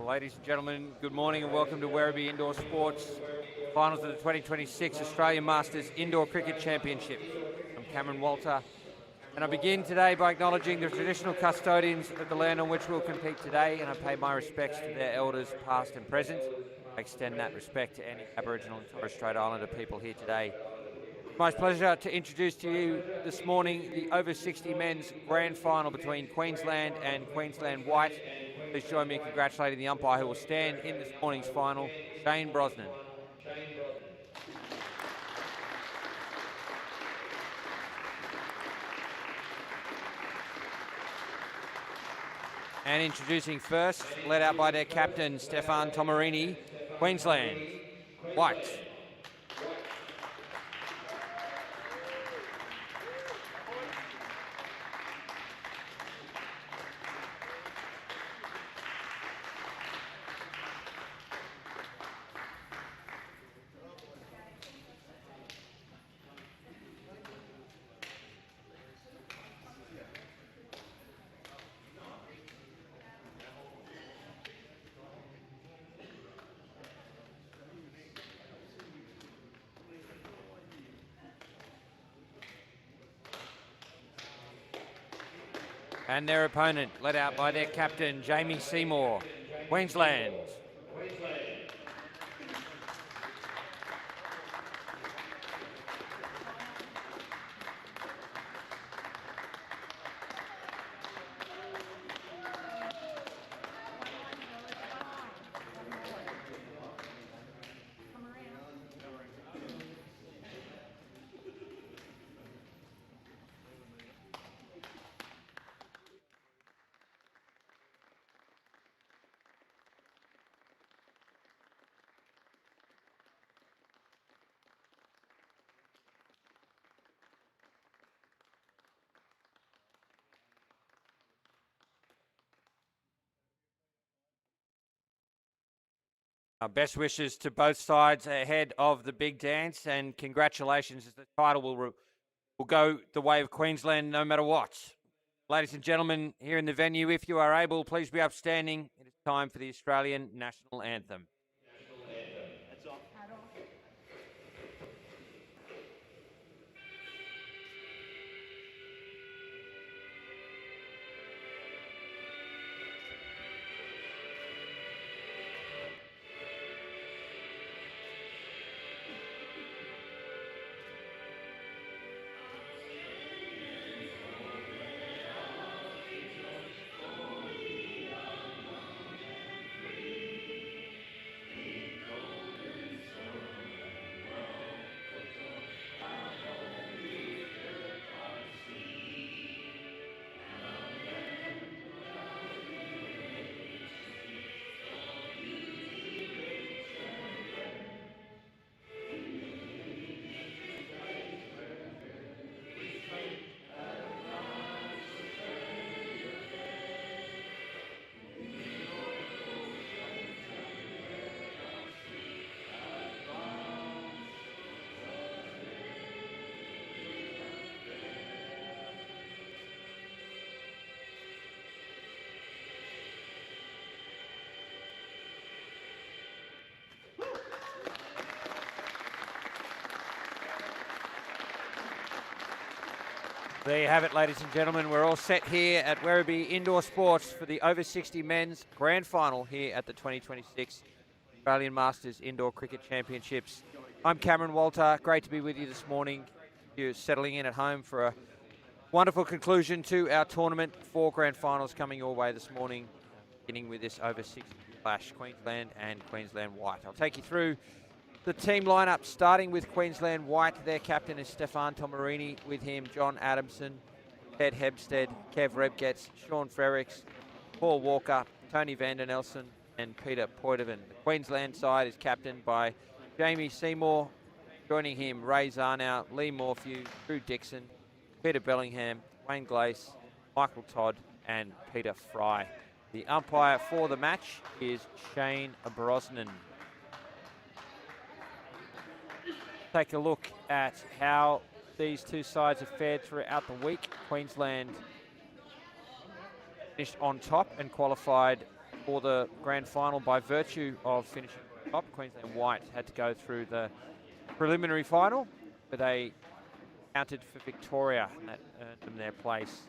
Well, ladies and gentlemen, good morning and welcome to Werribee Indoor Sports Finals of the 2026 Australian Masters Indoor Cricket Championship. I'm Cameron Walter, and I begin today by acknowledging the traditional custodians of the land on which we'll compete today, and I pay my respects to their elders, past and present. I extend that respect to any Aboriginal and Torres Strait Islander people here today. It's my pleasure to introduce to you this morning the over 60 men's grand final between Queensland and Queensland White. Please join me in congratulating the umpire who will stand in this morning's final, Shane Brosnan. And introducing first, led out by their captain, Stefan Tomarini, Queensland, White. And their opponent, led out by their captain, Jamie Seymour, Queensland. Our best wishes to both sides ahead of the big dance, and congratulations as the title will go the way of Queensland no matter what. Ladies and gentlemen, here in the venue, if you are able, please be upstanding. It is time for the Australian National Anthem. There you have it, ladies and gentlemen. We're all set here at Werribee Indoor Sports for the over 60 men's grand final here at the 2026 Australian Masters Indoor Cricket Championships. I'm Cameron Walter. Great to be with you this morning. You're settling in at home for a wonderful conclusion to our tournament. 4 grand finals coming your way this morning, beginning with this over 60 clash, Queensland and Queensland White. I'll take you through the team lineup, starting with Queensland White. Their captain is Stefan Tomarini. With him, John Adamson, Ted Hebstead, Kev Rebgetz, Sean Frericks, Paul Walker, Tony Vandenelson, and Peter Poitevin. The Queensland side is captained by Jamie Seymour. Joining him, Ray Zarnow, Lee Morphew, Drew Dixon, Peter Bellingham, Wayne Glace, Michael Todd, and Peter Fry. The umpire for the match is Shane Brosnan. Take a look at how these two sides have fared throughout the week. Queensland finished on top and qualified for the grand final by virtue of finishing top. Queensland White had to go through the preliminary final, but they counted for Victoria, and that earned them their place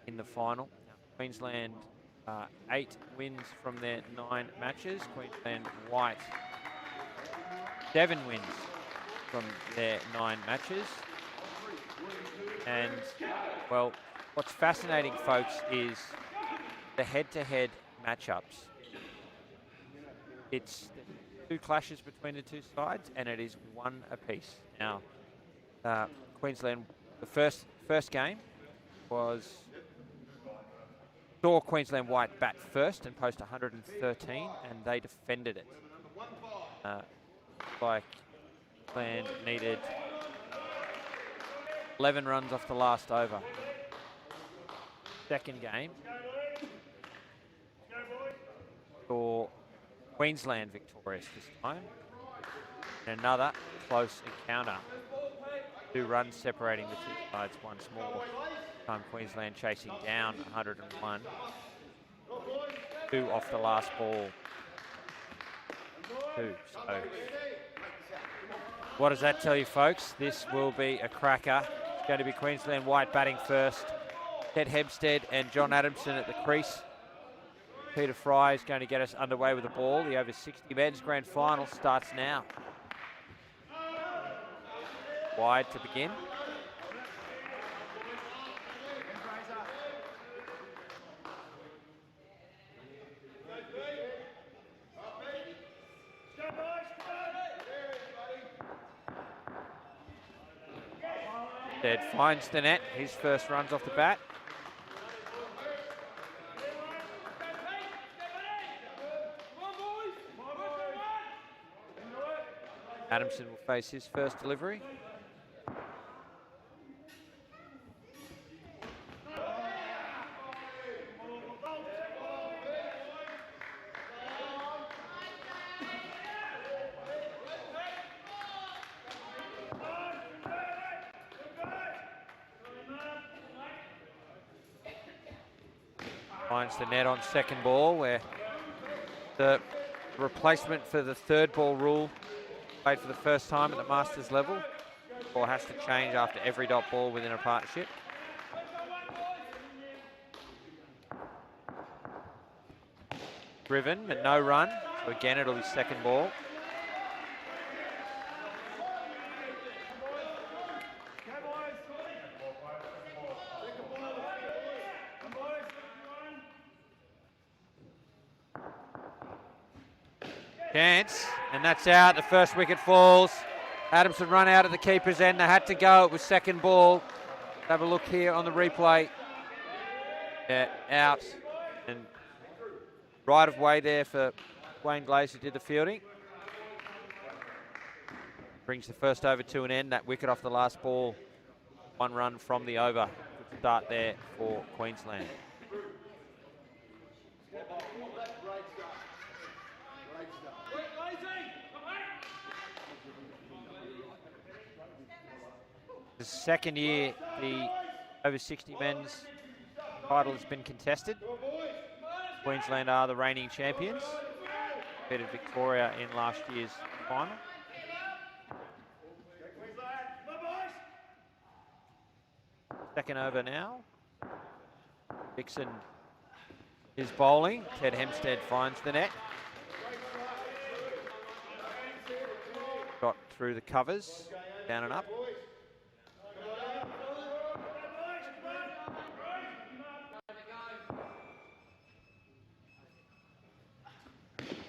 in the final. Now, Queensland 8 wins from their 9 matches. Queensland White 7 wins from their 9 matches. And, well, what's fascinating, folks, is the head-to-head matchups. It's 2 clashes between the 2 sides, and it is 1 apiece. Now, Queensland, the first game saw Queensland White bat first and post 113, and they defended it. Like Queensland needed 11 runs off the last over. Second game saw Queensland victorious this time. And another close encounter. 2 runs separating the 2 sides once more. Time Queensland chasing down 101. 2 off the last ball. 2. So what does that tell you, folks? This will be a cracker. It's going to be Queensland White batting first. Ted Hempstead and John Adamson at the crease. Peter Fry is going to get us underway with the ball. The over 60 men's grand final starts now. Wide to begin. Ted finds the net. His first runs off the bat. Adamson will face his first delivery. Finds the net on second ball, where the replacement for the third ball rule played for the first time at the Masters level. Ball has to change after every dot ball within a partnership. Driven, but no run. So again, it'll be second ball. Chance, and that's out. The first wicket falls. Adamson run out at the keeper's end. They had to go. It was second ball. Have a look here on the replay. Yeah, out. And right of way there for Wayne Glaze, who did the fielding. Brings the first over to an end. That wicket off the last ball. 1 run from the over. Good start there for Queensland. The second year the over 60 men's title has been contested. Queensland are the reigning champions. Beat Victoria in last year's final. Second over now. Dixon is bowling. Ted Hempstead finds the net. Got through the covers, down and up.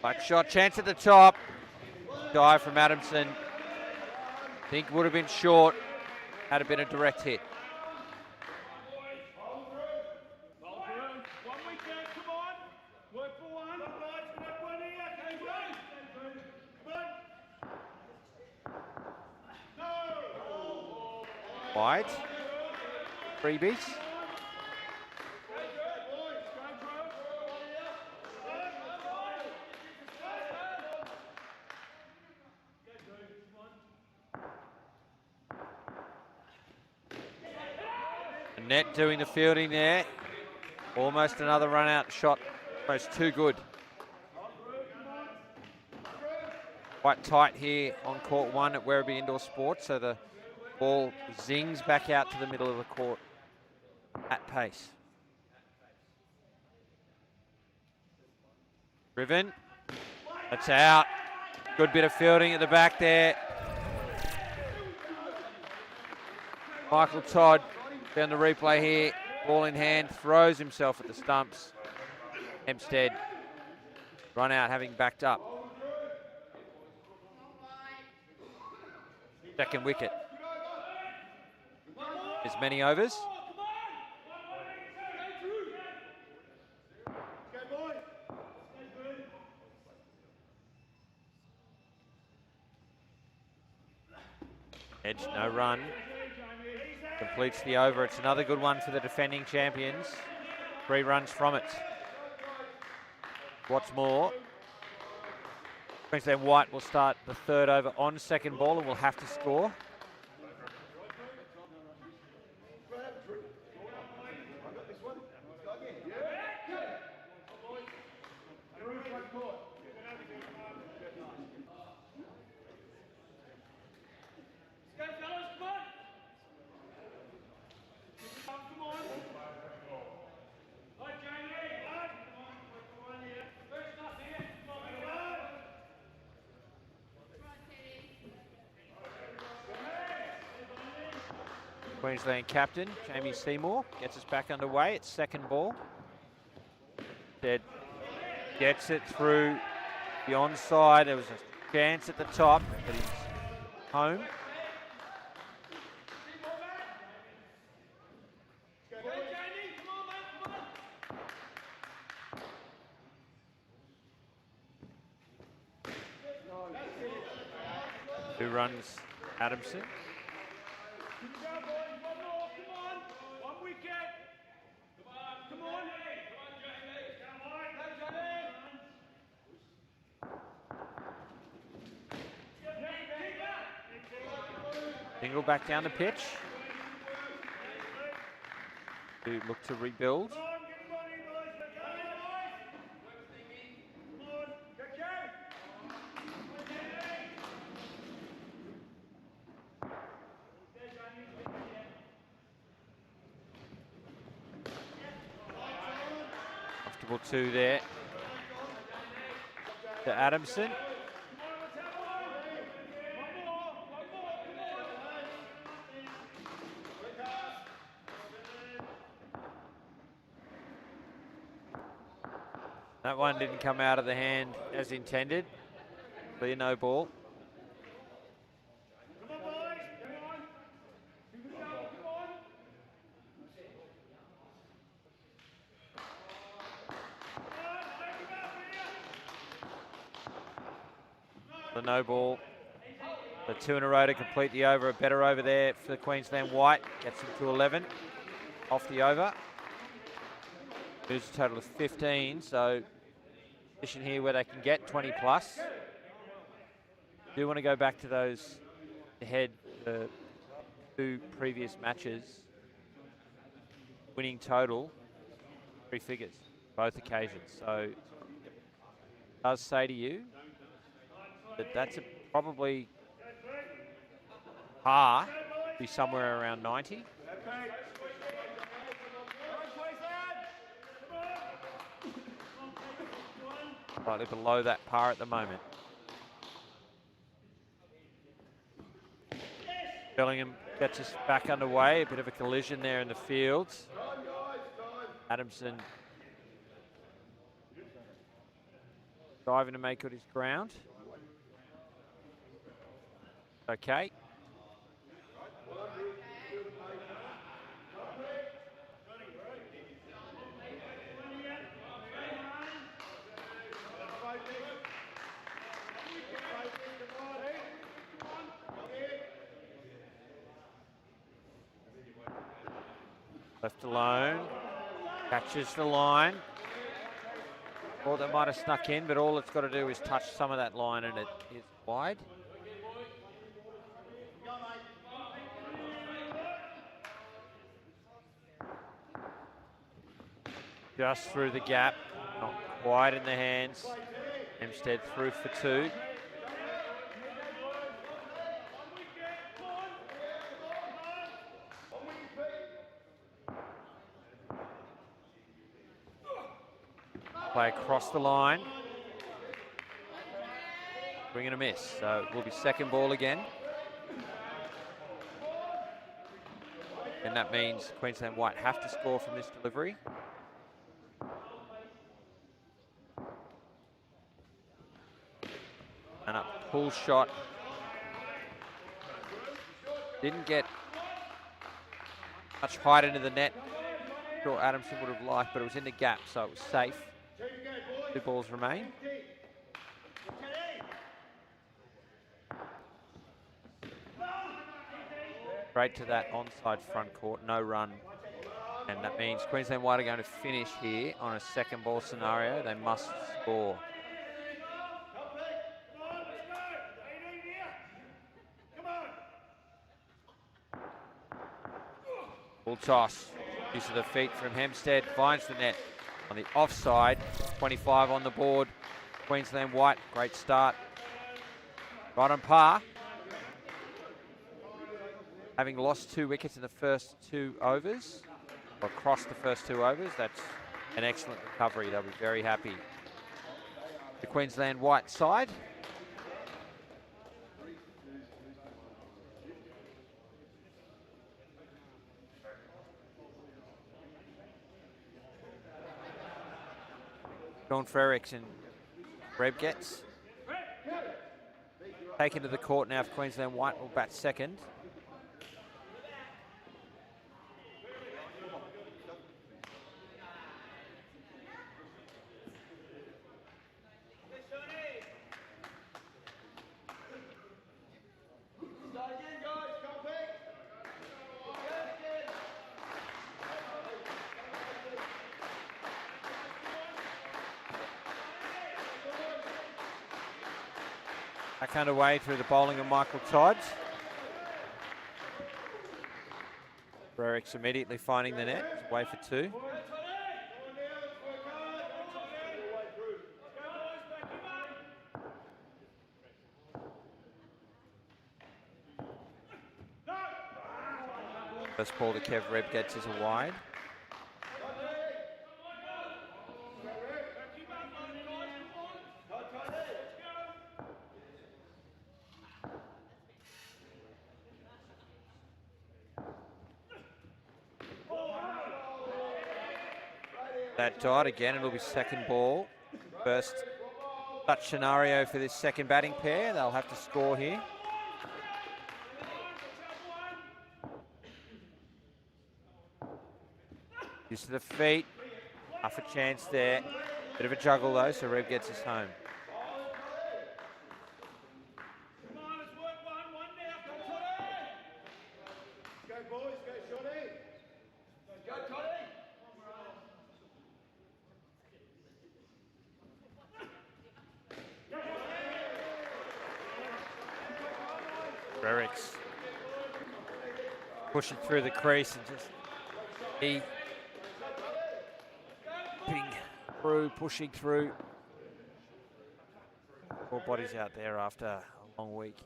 Back shot, chance at the top. Dive from Adamson. Think would have been short had it been a direct hit. Wide. Freebies. Net doing the fielding there. Almost another run out shot. Almost too good quite tight here on court 1 at Werribee Indoor Sports, so the ball zings back out to the middle of the court at pace. Driven. That's out. Good bit of fielding at the back there. Michael Todd down the replay here. Ball in hand, throws himself at the stumps. Hempstead run out having backed up. Second wicket. As many overs. Edge, no run. Completes the over. It's another good one for the defending champions. 3 runs from it. What's more, Queensland White will start the 3rd over on second ball and will have to score. Queensland captain Jamie Seymour gets us back underway. It's second ball. Dead gets it through the onside. There was a chance at the top, but he's home. Who runs Adamson? Dingle back down the pitch. To look to rebuild. Comfortable 2 there. To Adamson. That one didn't come out of the hand as intended. Clear no ball. The no ball. The 2 in a row to complete the over. A better over there for the Queensland White. Gets them to 11 off the over. There's a total of 15, so position here where they can get 20 plus. Do want to go back to those ahead the 2 previous matches. Winning total 3 figures, both occasions. So it does say to you that that's probably par, be somewhere around 90. Slightly below that par at the moment. Bellingham gets us back underway. A bit of a collision there in the fields. Adamson diving to make good his ground. Okay. Left alone, catches the line. Thought that might have snuck in, but all it's got to do is touch some of that line and it is wide. Just through the gap, not quite in the hands. Hempstead through for 2. Play across the line. Swing and a miss. So it will be second ball again. And that means Queensland White have to score from this delivery. And a pull shot. Didn't get much height into the net. Sure Adamson would have liked, but it was in the gap, so it was safe. 2 balls remain. Straight to that onside front court, no run. And that means Queensland White are going to finish here on a second ball scenario. They must score. Full toss. Use of the feet from Hempstead. Finds the net on the offside. 25 on the board. Queensland White, great start. Right on par. Having lost 2 wickets in the first 2 overs, or across the first 2 overs, that's an excellent recovery. They'll be very happy. The Queensland White side. Sean Frericks and Reb gets taken to the court now. If Queensland White will bat second. Back underway through the bowling of Michael Todd. Frericks immediately finding the net. Away for 2. First ball to Kev Reb gets is a wide. That died again. It'll be second ball. First touch scenario for this second batting pair. They'll have to score here. Use to the feet. Half a chance there. Bit of a juggle though, so Reb gets us home. Frericks pushing through the crease and just pushing through. 4 bodies out there after a long week,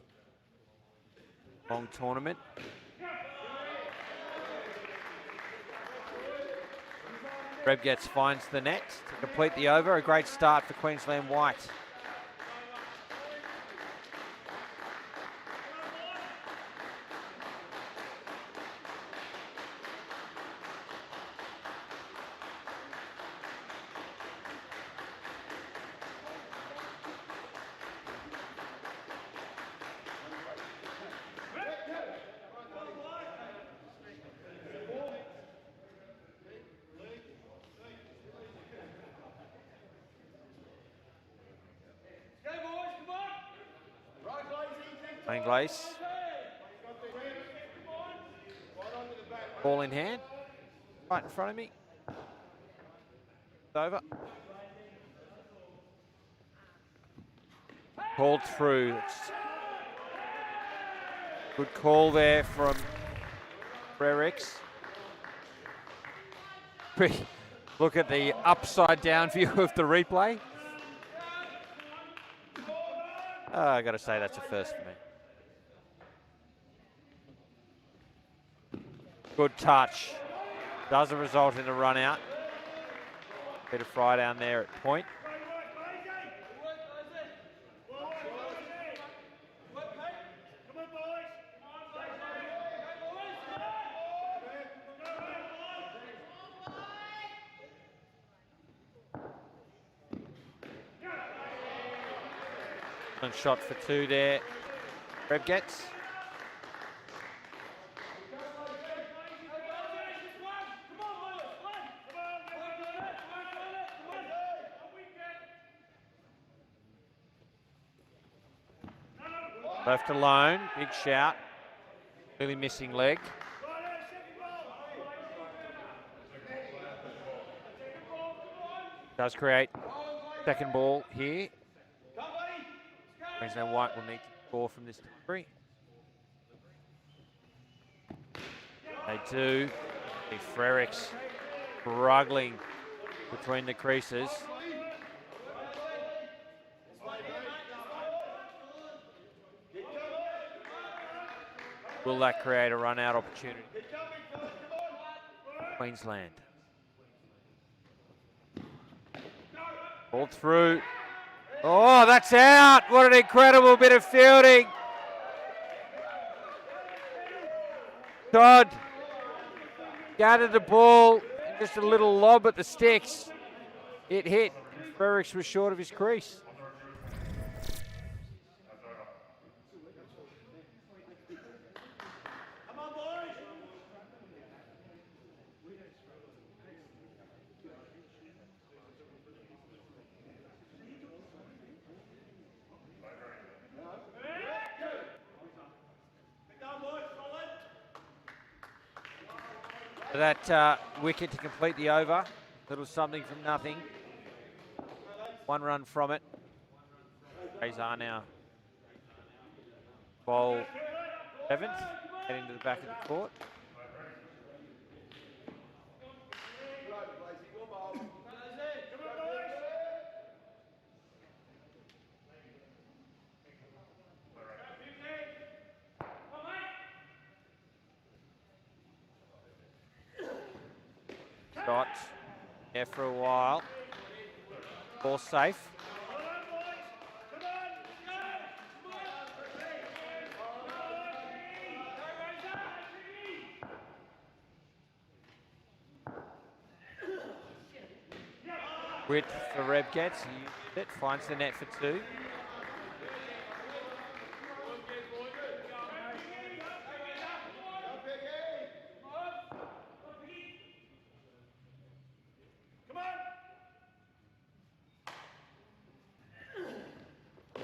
long tournament. Reb gets finds the net to complete the over. A great start for Queensland White. Playing Glace. Ball in hand. Right in front of me. It's over. Called through. Good call there from Frericks. Look at the upside down view of the replay. I got to say that's a first for me. Good touch. Doesn't result in a run out. Bit of fry down there at point. One shot for two there. Reb gets. Left alone, big shout. Really missing leg. Does create second ball here. Queensland White will need to score from this delivery. They do. Frericks struggling between the creases. Will that create a run-out opportunity? Queensland. Ball through. Oh, that's out. What an incredible bit of fielding. Todd gathered the ball, just a little lob at the sticks. It hit. Frericks was short of his crease. That wicket to complete the over. Little something from nothing. One run from it. Razor now. Bowl 7th, heading to the back of the court. Got there for a while. Ball safe. Width for Reb gets. He used it. Finds the net for two.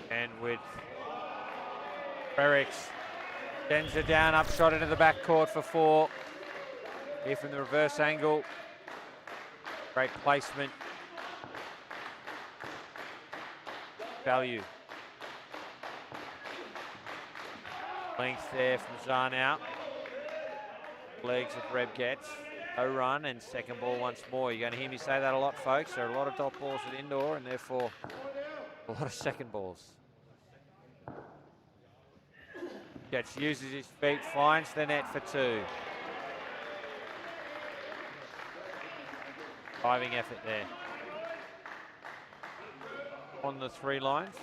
And with Frericks, sends it down, upshot into the back court for four. Here from the reverse angle. Great placement. Value. Length there from Zarnow. Legs of Reb gets. No run and second ball once more. You're going to hear me say that a lot, folks. There are a lot of dot balls at indoor and therefore a lot of second balls. Gets, uses his feet, finds the net for two. Diving effort there. On the three lines.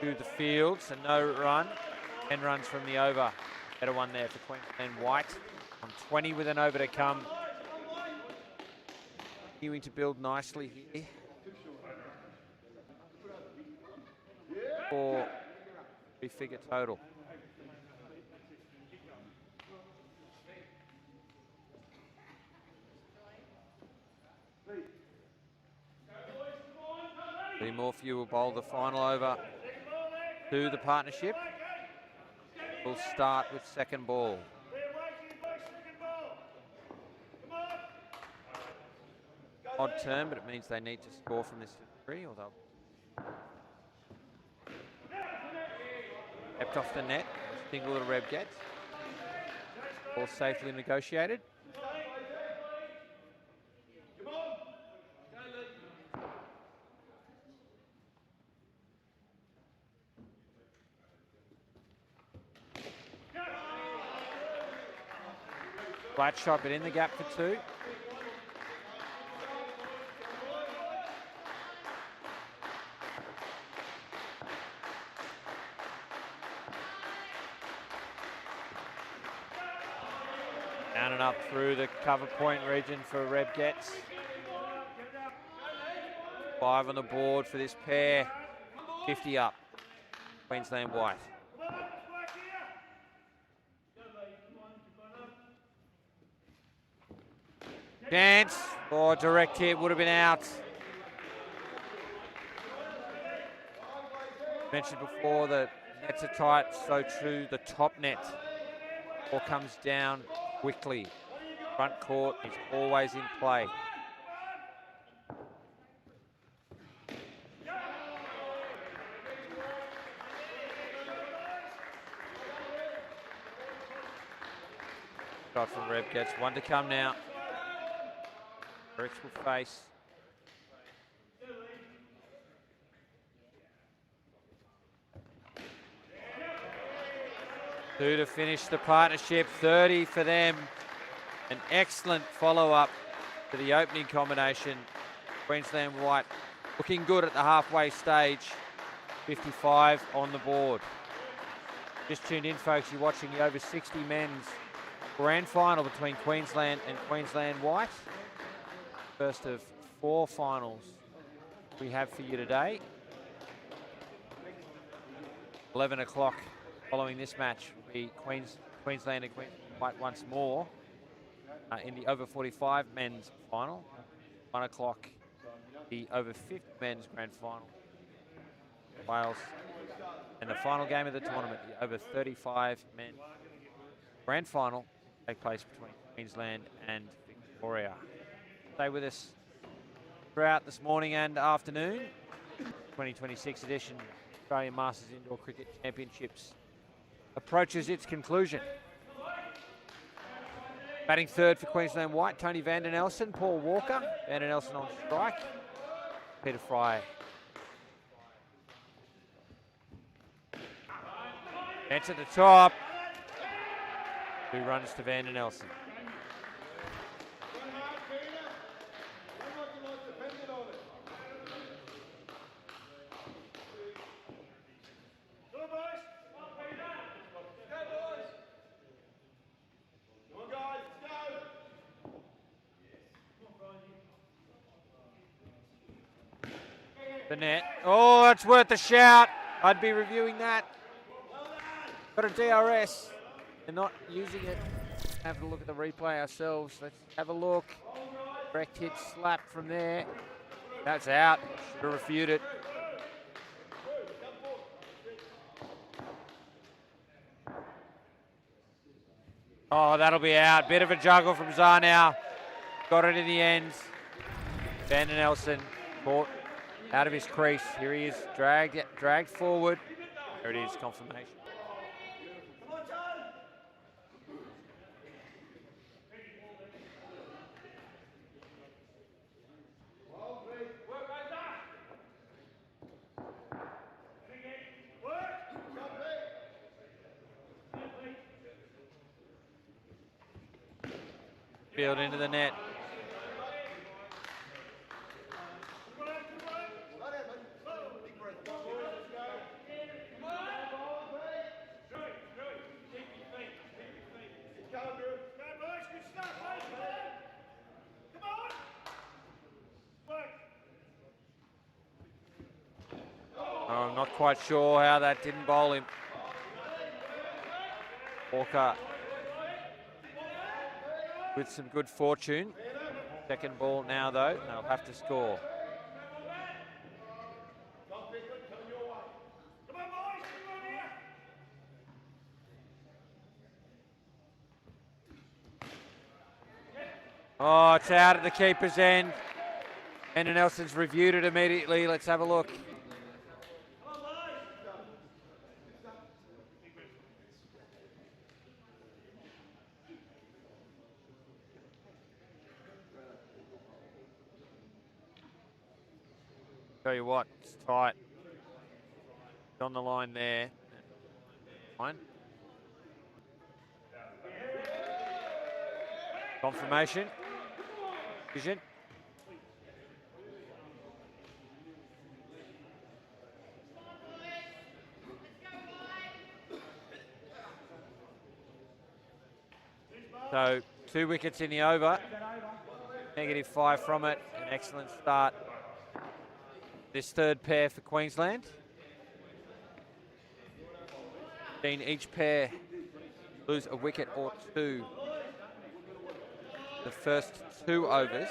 To the field, so no run. 10 runs from the over. Better one there for Queensland White. On 20 with an over to come. Continuing to build nicely here. For three-figure total. Lee Morphew will bowl the final over to the partnership. We'll start with second ball. Odd turn, but it means they need to score from this delivery, or they'll kept off the net. Single to Reb gets. Ball safely negotiated. Flat shot, but in the gap for two. Down and up through the cover point region for Reb Getz. 5 on the board for this pair. 50 up. Queensland White. Chance. Oh, direct hit would have been out. Mentioned before the nets are tight, so too the top net. Ball comes down quickly. Front court is always in play. Shot from Reb Getz. One to come now. Bricks will face. Two to finish the partnership. 30 for them. An excellent follow-up to the opening combination. Queensland White looking good at the halfway stage. 55 on the board. Just tuned in, folks. You're watching the over 60 men's grand final between Queensland and Queensland White. First of 4 finals we have for you today. 11 o'clock following this match will be Queensland and Queensland White once more in the over 45 men's final. 1 o'clock the over 50 men's grand final. Wales. And the final game of the tournament, the over 35 men grand final, take place between Queensland and Victoria. Stay with us throughout this morning and afternoon. 2026 edition of Australian Masters Indoor Cricket Championships approaches its conclusion. Batting third for Queensland White, Tony van der Nelson, Paul Walker. Van der Nelson on strike. Peter Fry. It's at the top. 2 runs to van der Nelson. The net. Oh, that's worth a shout. I'd be reviewing that. Got a DRS. They're not using it. Have a look at the replay ourselves. Let's have a look. Direct hit slap from there. That's out. Should have refuted. Oh, that'll be out. Bit of a juggle from Zarnow. Got it in the end. Van der Nelson caught out of his crease. Here he is, dragged forward. There it is, confirmation. Field into the net. I'm not quite sure how that didn't bowl him. Walker with some good fortune. Second ball now though, they'll have to score. Oh, it's out at the keeper's end. And Nelson's reviewed it immediately. Let's have a look. Tell you what, it's tight. It's on the line there. Fine. Confirmation. Vision. So 2 wickets in the over. -5 from it. An excellent start. This third pair for Queensland. Seen each pair lose a wicket or two the first 2 overs,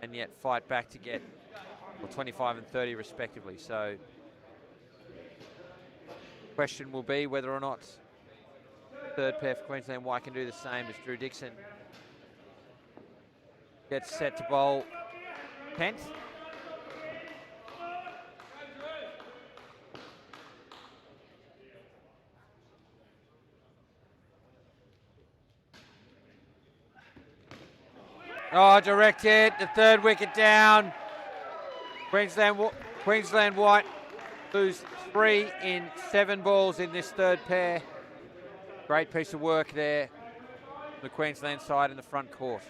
and yet fight back to get 25 and 30 respectively. So the question will be whether or not the third pair for Queensland White can do the same as Drew Dixon. Gets set to bowl Kent. Oh, direct hit, the third wicket down. Queensland White lose 3 in 7 balls in this third pair. Great piece of work there on the Queensland side in the front court.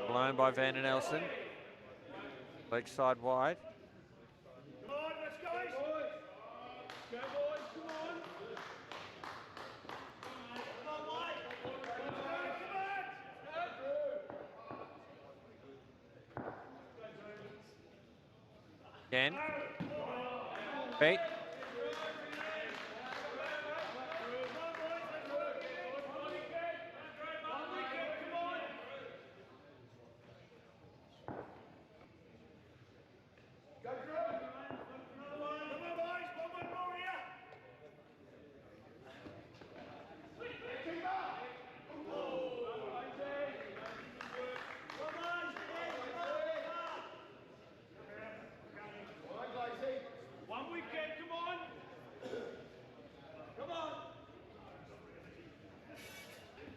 Blown by Van den Elsen. Leg side wide. Again. Beat.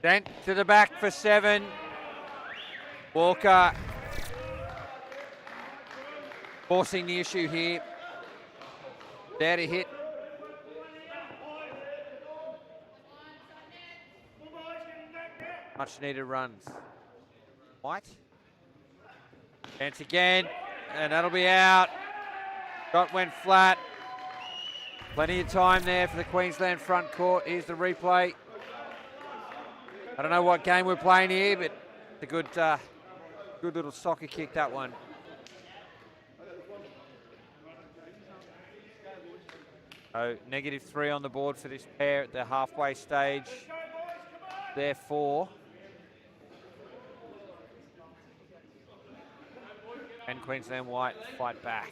Dent to the back for 7. Walker forcing the issue here. There to hit. Much needed runs. White. Dent again, and that'll be out. Shot went flat. Plenty of time there for the Queensland front court. Here's the replay. I don't know what game we're playing here, but it's a good little soccer kick, that one. So -3 on the board for this pair at the halfway stage. Therefore, and Queensland White fight back.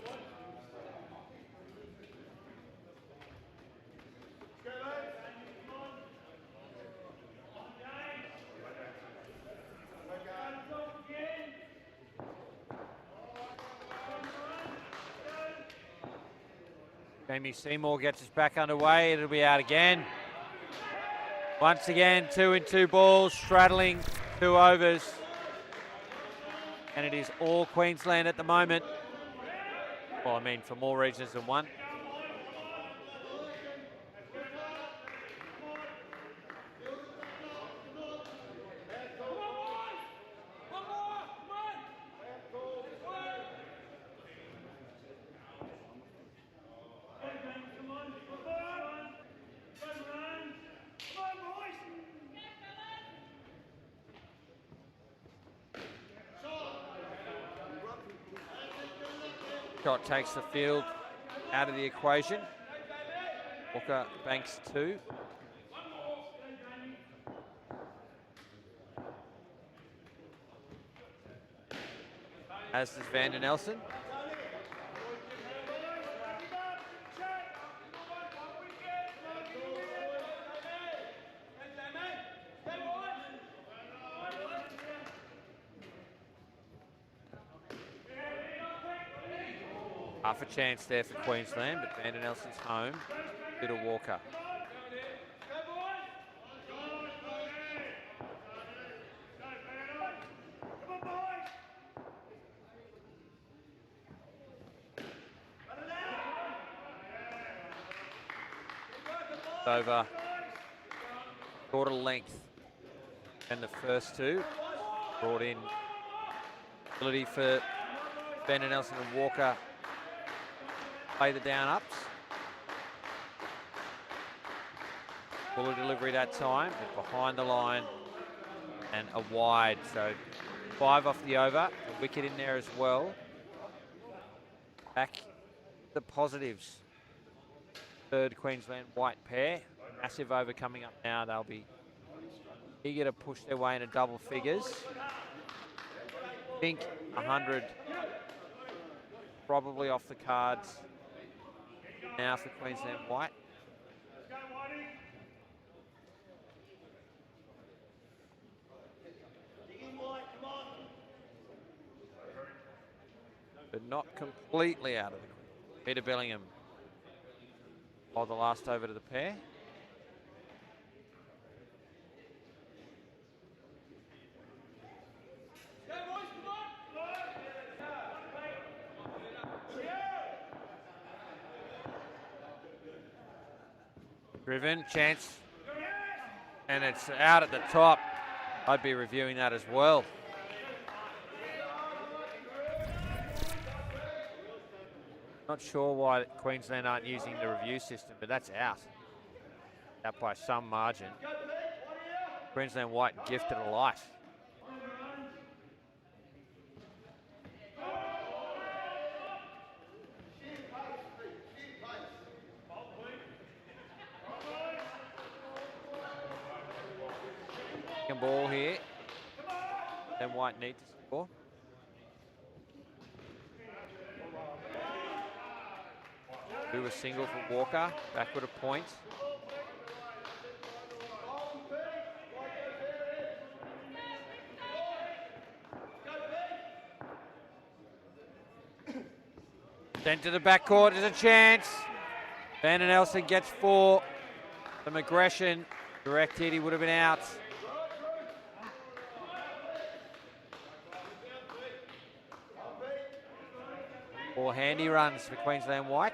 Jamie Seymour gets us back underway. It'll be out again. Once again, 2 in 2 balls, straddling 2 overs. And it is all Queensland at the moment. Well, I mean, for more reasons than one. Shot takes the field out of the equation. Walker banks 2. As does Van den Elsen. Half a chance there for Queensland, but Vander Nelson's home. To Walker. Over quarter length, and the first two brought in ability for Vander Nelson and Walker play the down ups. Fuller delivery that time, but behind the line and a wide. So 5 off the over, a wicket in there as well. Back the positives. Third Queensland white pair. Massive over coming up now. They'll be eager to push their way into double figures. I think 100 probably off the cards now for Queensland white. But not completely out of it. Peter Bellingham on the last over to the pair. Driven, chance, and it's out at the top. I'd be reviewing that as well. Not sure why Queensland aren't using the review system, but that's out. Out by some margin. Queensland white gifted a life. Ball here. Then white need to score. Do a single for Walker, backward a point. Sent to the backcourt, there's a chance. Vander Nelson gets 4. Some aggression, direct hit, he would have been out. Four handy runs for Queensland white.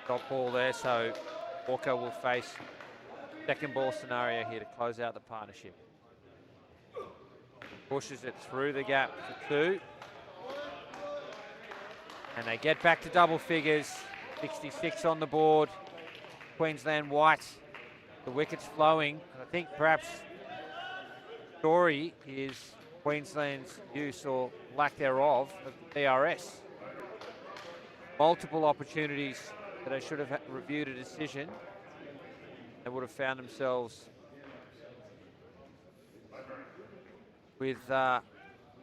Dot ball there, so Walker will face second ball scenario here to close out the partnership. Pushes it through the gap for 2. And they get back to double figures. 66 on the board. Queensland white. The wickets flowing. And I think perhaps story is Queensland's use or lack thereof of the DRS. Multiple opportunities that they should have reviewed a decision. They would have found themselves with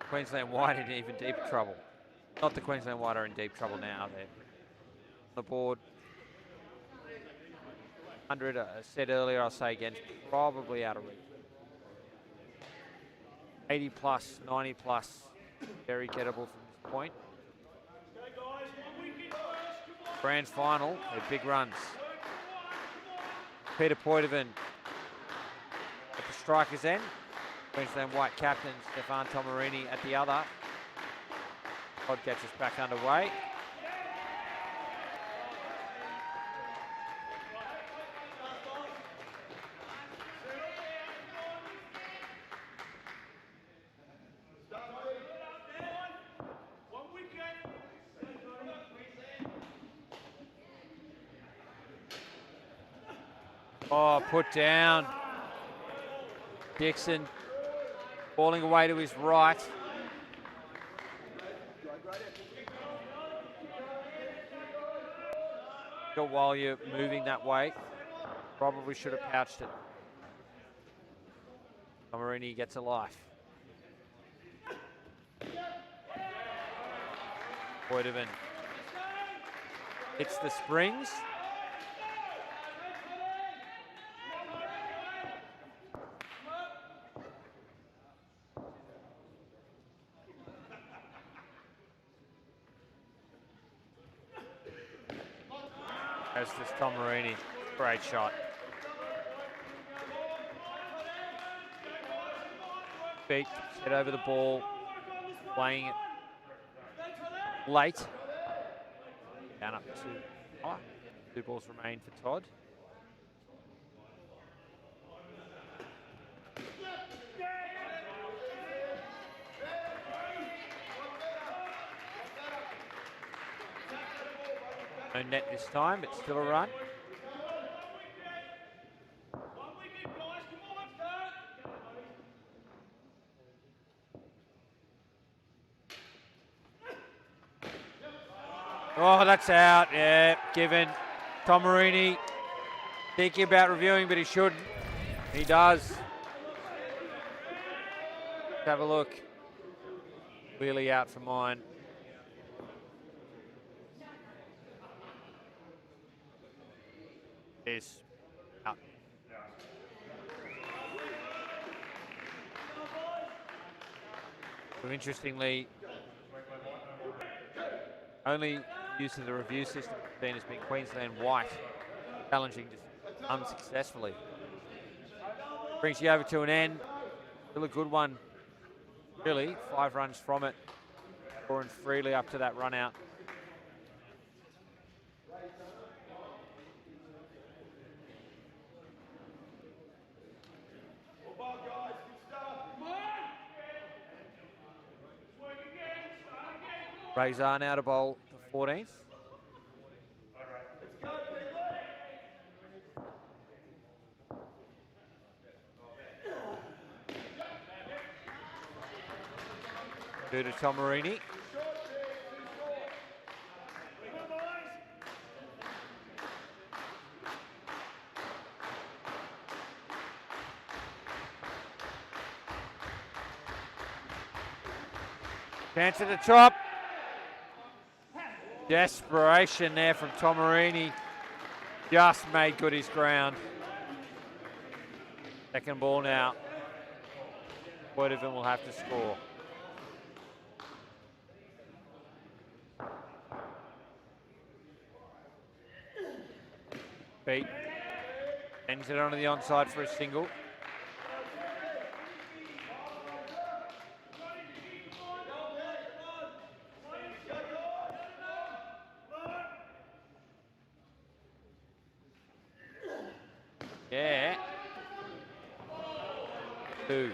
Queensland white in even deeper trouble. Not the Queensland white are in deep trouble now. They're on the board. 100, I said earlier, I'll say again, probably out of reach. 80 plus, 90 plus, very gettable from this point. Grand final, they're big runs. Peter Poitevin at the striker's end. Queensland white captain Stefan Tomarini at the other. Pod gets us back underway. Oh, put down. Dixon falling away to his right. While you're moving that way, probably should have pouched it. Tomarini gets a life. Werribee hits the springs. As does Tom Marini. Great shot. Feet, head over the ball, playing it late. Down up to 2 balls remain for Todd. No net this time, but still a run. Oh, that's out. Yeah, given. Tom Marini thinking about reviewing, but he shouldn't. He does. Let's have a look. Clearly out for mine. Is out. So interestingly, only use of the review system has been Queensland White, challenging just unsuccessfully. Brings you over to an end. Still a good one, really. 5 runs from it, scoring freely up to that run out. Razor now to bowl the 14th. Two to Tom Marini. Chance at the top. Desperation there from Tom Marini. Just made good his ground. Second ball now. Werribee will have to score. Beat. Ends it onto the onside for a single. Yeah. 2.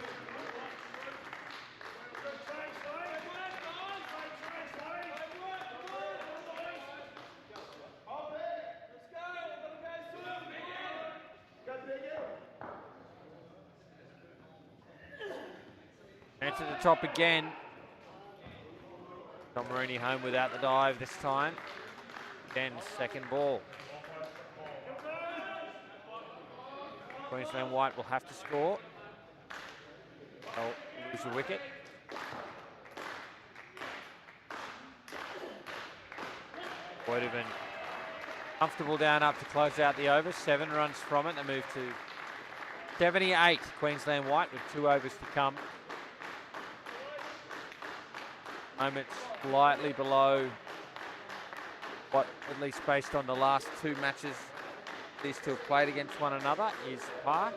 And to the top again. Tom Marini home without the dive this time. Again, second ball. Queensland White will have to score. They'll lose a wicket. Werribee comfortable down up to close out the over. 7 runs from it. They move to 78. Queensland White with 2 overs to come. Moments slightly below what, at least based on the last 2 matches these two have played against one another, is par.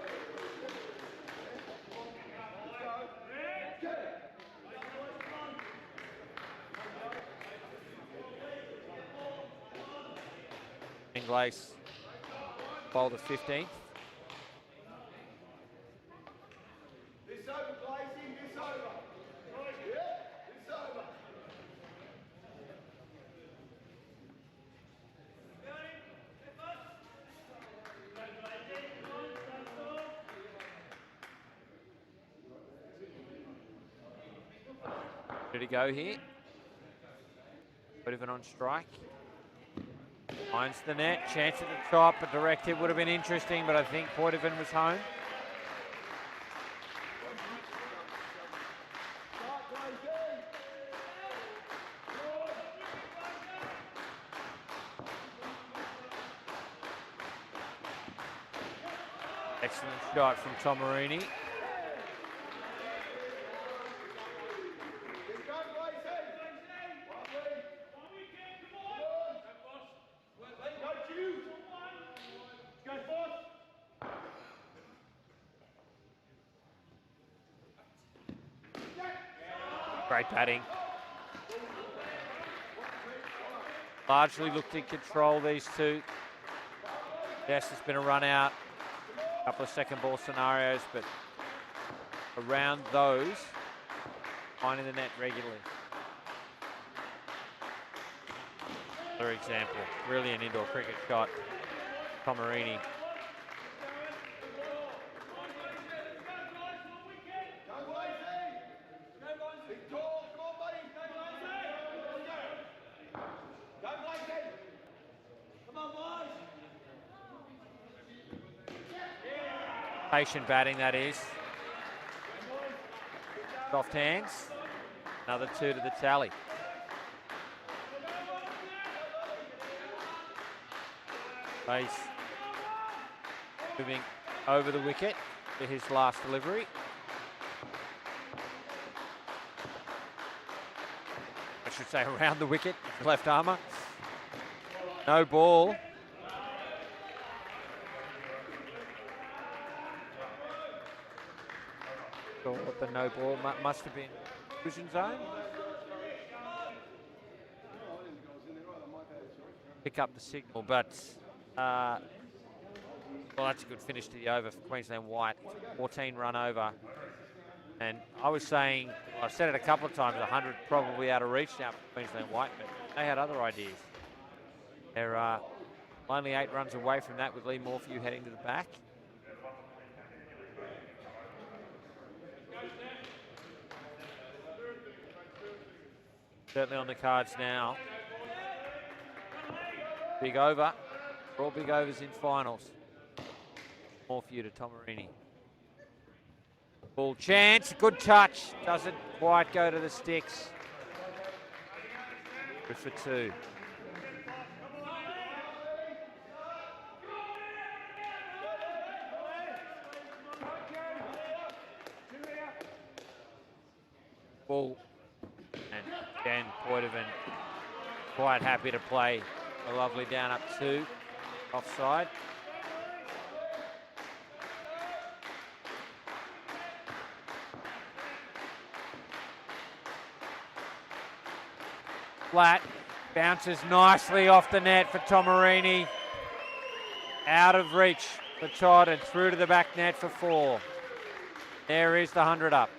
Inglace bowled the 15th. Ready to go here. Werribee on strike. Finds the net, chance at the top. A direct hit would have been interesting, but I think Werribee was home. Excellent shot from Tomarini. Great batting. Largely looked in control, these two. Yes, there's been a run out, a couple of second ball scenarios, but around those, finding the net regularly. For example, brilliant indoor cricket shot, Tomarini. Patient batting, that is. Soft hands. Another 2 to the tally. Pace moving over the wicket for his last delivery. I should say around the wicket, left armour. No ball. Thought the no ball must have been vision zone. Pick up the signal, but well, that's a good finish to the over for Queensland White. 14 run over. And I was saying, well, I've said it a couple of times, 100 probably out of reach now for Queensland White, but they had other ideas. They're only 8 runs away from that with Lee Morphew heading to the back. Certainly on the cards now. Big over. All big overs in finals. Morphew to Tomarini. Full chance. Good touch. Doesn't quite go to the sticks. Good for 2. Full. And again, Poitevin quite happy to play a lovely down up 2, offside. Flat, bounces nicely off the net for Tomarini. Out of reach for Todd and through to the back net for 4. There is the 100 up.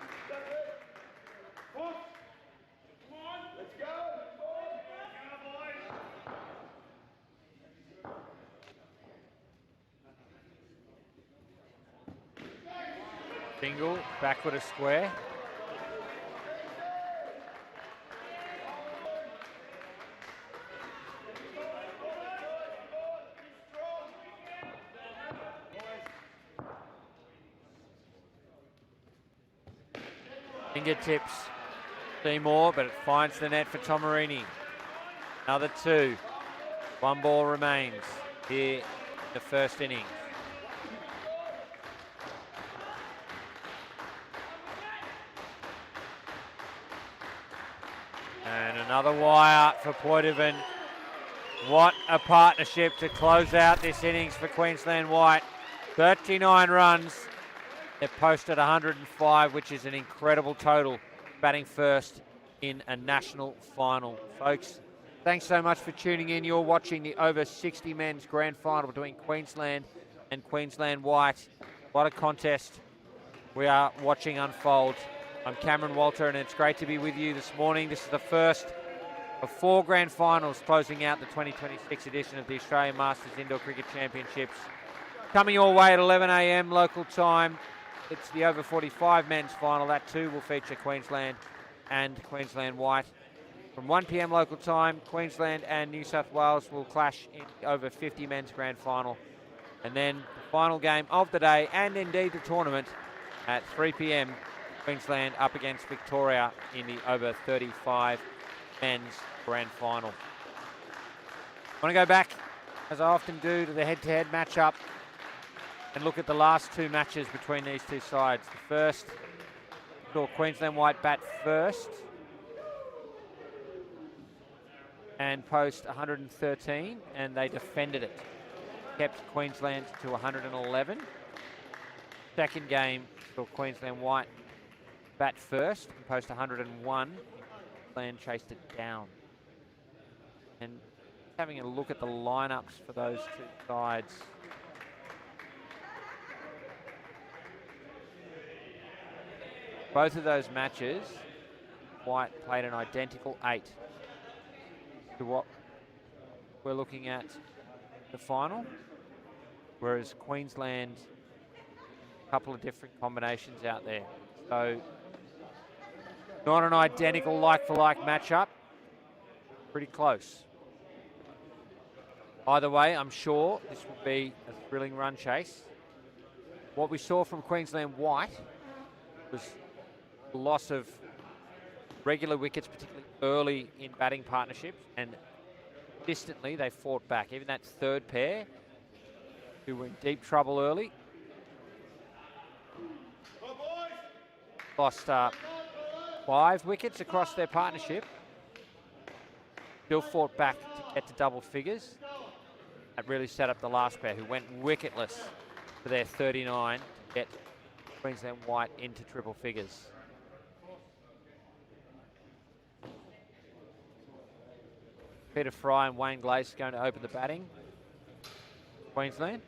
Single, backward a square. Fingertips, Seymour, but it finds the net for Tomarini. Another 2. 1 ball remains here in the first innings. And another wire for Poitevin. What a partnership to close out this innings for Queensland White. 39 runs. They've posted 105, which is an incredible total, batting first in a national final. Folks, thanks so much for tuning in. You're watching the over 60 men's grand final between Queensland and Queensland White. What a contest we are watching unfold. I'm Cameron Walter, and it's great to be with you this morning. This is the first of 4 grand finals closing out the 2026 edition of the Australian Masters Indoor Cricket Championships. Coming your way at 11 a.m. local time. It's the over 45 men's final. That too will feature Queensland and Queensland White. From 1 p.m. local time, Queensland and New South Wales will clash in the over 50 men's grand final. And then the final game of the day, and indeed the tournament, at 3 p.m. Queensland up against Victoria in the over 35 men's grand final. I want to go back, as I often do, to the head-to-head matchup and look at the last two matches between these two sides. The first saw Queensland White bat first and post 113, and they defended it. Kept Queensland to 111. Second game saw Queensland White bat first and post 101. Queensland chased it down. And having a look at the lineups for those two sides. Both of those matches, White played an identical 8 to what we're looking at the final, whereas Queensland, a couple of different combinations out there. So not an identical like-for-like matchup, pretty close. Either way, I'm sure this will be a thrilling run chase. What we saw from Queensland White was the loss of regular wickets, particularly early in batting partnerships, and distantly they fought back. Even that third pair, who were in deep trouble early, lost 5 wickets across their partnership. Still fought back to get to double figures. That really set up the last pair, who went wicketless for their 39 to get Queensland White into triple figures. Peter Fry and Wayne Glace going to open the batting. Queensland.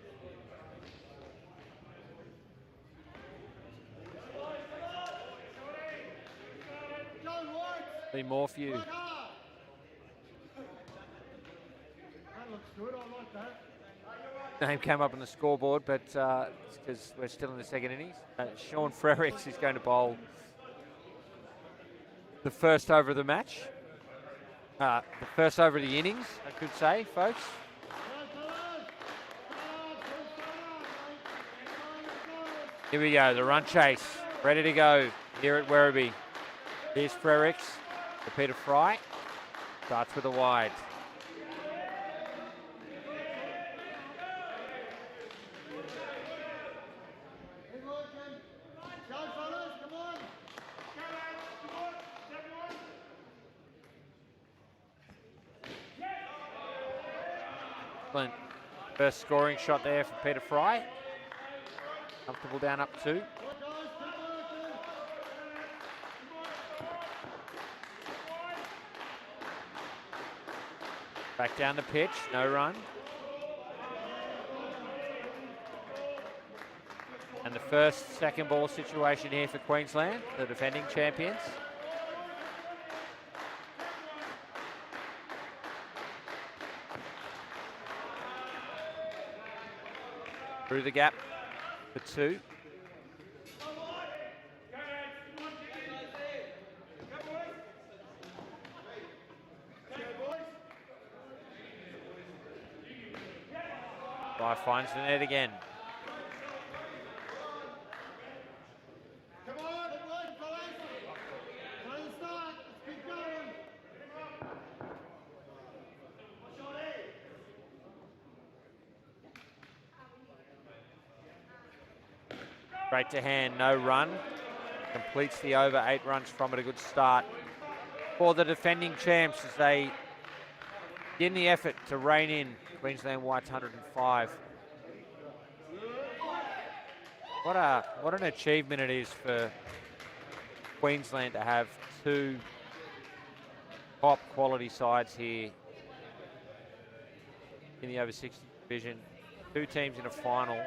Lee Morphew. Name came up on the scoreboard, but it's because we're still in the second innings. Sean Frericks is going to bowl the first over of the match. The first over of the innings, I could say, folks. Here we go, the run chase, ready to go here at Werribee. Here's Frericks to Peter Fry. Starts with a wide. First scoring shot there from Peter Fry. Comfortable down up 2. Back down the pitch, no run. And the first second ball situation here for Queensland, the defending champions. Through the gap for 2. Fry finds the net again. Straight to hand, no run. Completes the over, 8 runs from it. A good start for the defending champs as they begin the effort to rein in Queensland White's 105. What an achievement it is for Queensland to have 2 top quality sides here in the over 60 division. 2 teams in a final.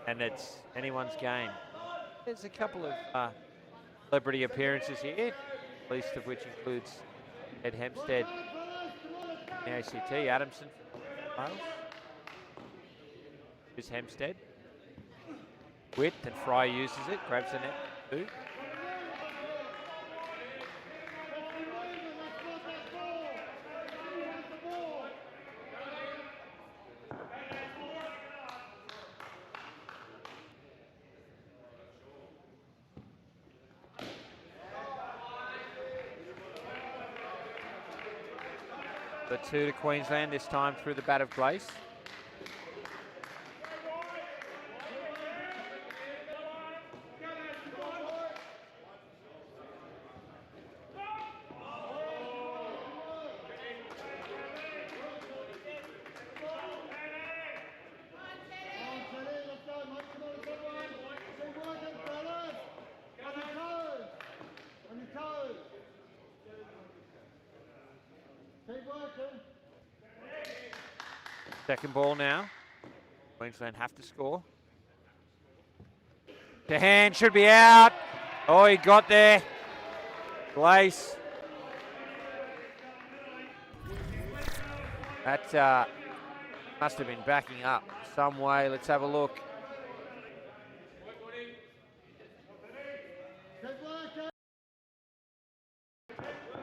And it's anyone's game. There's a couple of celebrity appearances here, least of which includes Ed Hempstead, the ACT, Adamson from Wales. Here's Hempstead. Witt, and Fry uses it, grabs the net too. The 2 to Queensland, this time through the bat of Glace. Second ball now. Queensland have to score. To hand, should be out. Oh, he got there. Glace. That must have been backing up some way. Let's have a look.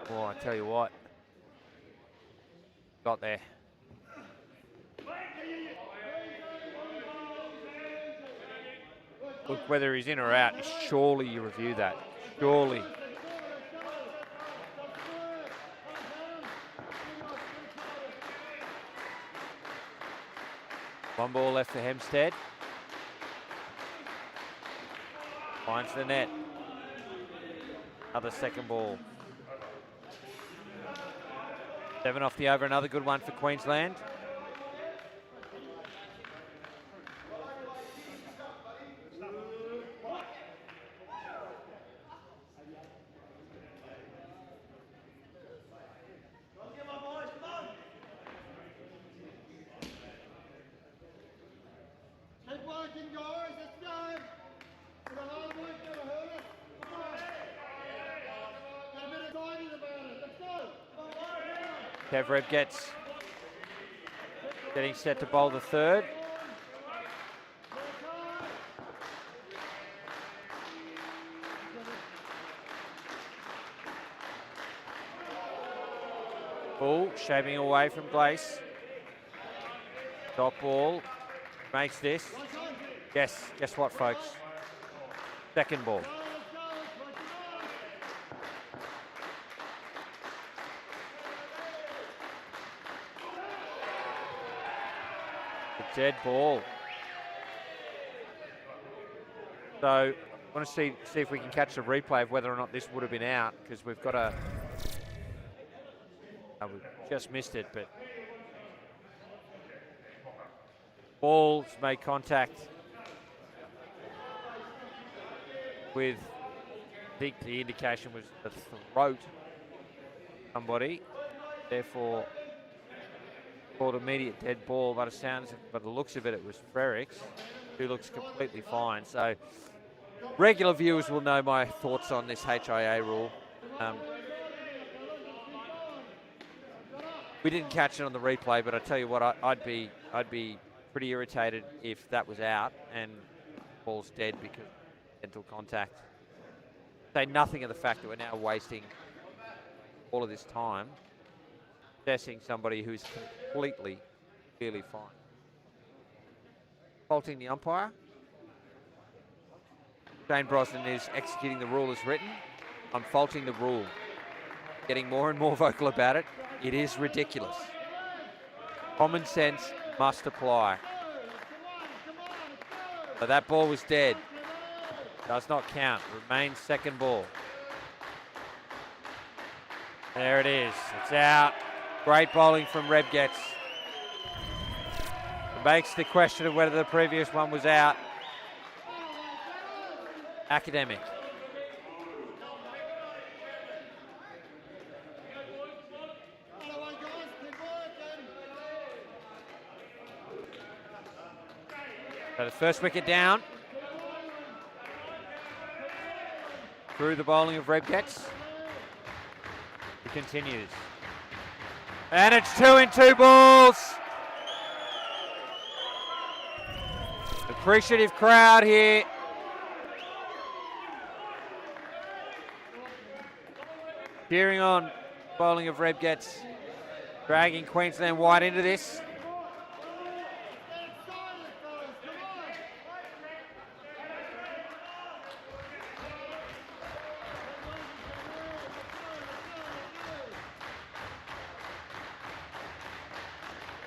Oh, I tell you what. Got there. Look, whether he's in or out, surely you review that. Surely. One ball left for Hempstead. Finds the net. Another second ball. 7 off the over, another good one for Queensland. Werribee gets getting set to bowl the third. Ball shaping away from Glace. Top ball makes this. Guess what, folks? Second ball. Dead ball. So I want to see if we can catch a replay of whether or not this would have been out, because we've got a. Oh, we just missed it, but ball's made contact with. I think the indication was the throat. Somebody, therefore. Called immediate dead ball, by the looks of it, it was Frericks, who looks completely fine. So regular viewers will know my thoughts on this HIA rule. We didn't catch it on the replay, but I tell you what, I'd be pretty irritated if that was out and ball's dead because of dental contact. Say nothing of the fact that we're now wasting all of this time assessing somebody who's completely, clearly fine. Faulting the umpire. Shane Brosnan is executing the rule as written. I'm faulting the rule. Getting more and more vocal about it. It is ridiculous. Common sense must apply. So that ball was dead. Does not count. Remains second ball. There it is. It's out. Great bowling from Werribee. It makes the question of whether the previous one was out academic. So the first wicket down. Through the bowling of Werribee. He continues. And it's 2 in 2 balls. Appreciative crowd here. Cheering on bowling of Werribee, dragging Queensland wide into this.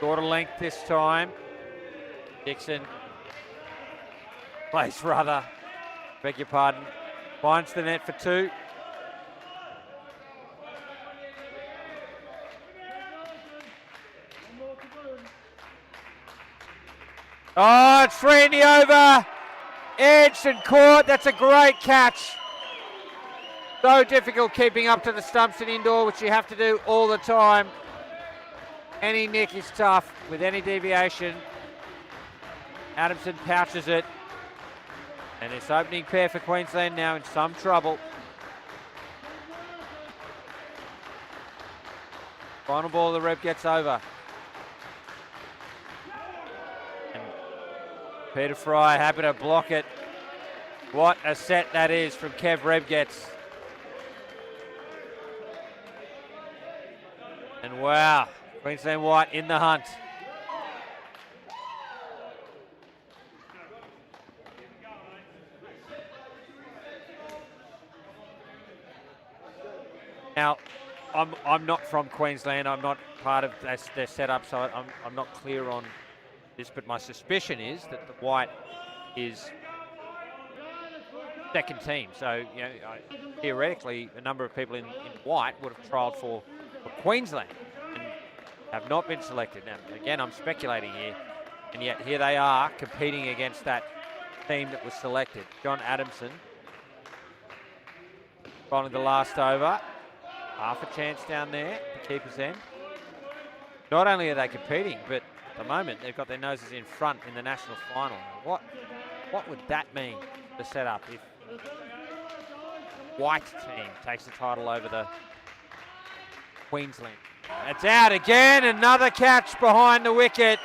Quarter length this time. Dixon plays rather, beg your pardon, finds the net for 2. Oh, it's 3 in the over. Edged and caught. That's a great catch. So difficult keeping up to the stumps in indoor, which you have to do all the time. Any nick is tough with any deviation. Adamson pouches it. And it's opening pair for Queensland now in some trouble. Final ball, the rep gets over. And Peter Fry happy to block it. What a set that is from Kev Rebgetz. And wow, Queensland White in the hunt. Now, I'm not from Queensland. I'm not part of their setup, so I'm not clear on this. But my suspicion is that the White is second team. So, you know, theoretically, a number of people in White would have trialled for Queensland and have not been selected. Now, again, I'm speculating here, and yet here they are competing against that team that was selected. John Adamson, finally the last over. Half a chance down there, the keeper's end. Not only are they competing, but at the moment they've got their noses in front in the national final. What would that mean, the setup, if White team takes the title over the Queensland? It's out again, another catch behind the wicket.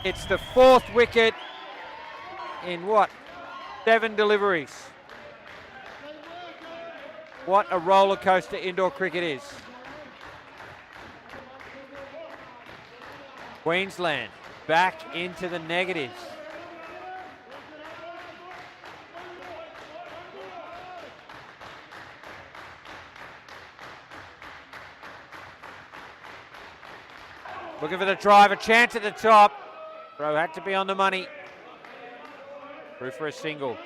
It's the fourth wicket in 7 deliveries. What a roller coaster indoor cricket is. Queensland back into the negatives. Looking for the drive, a chance at the top. Throw had to be on the money. Through for a single.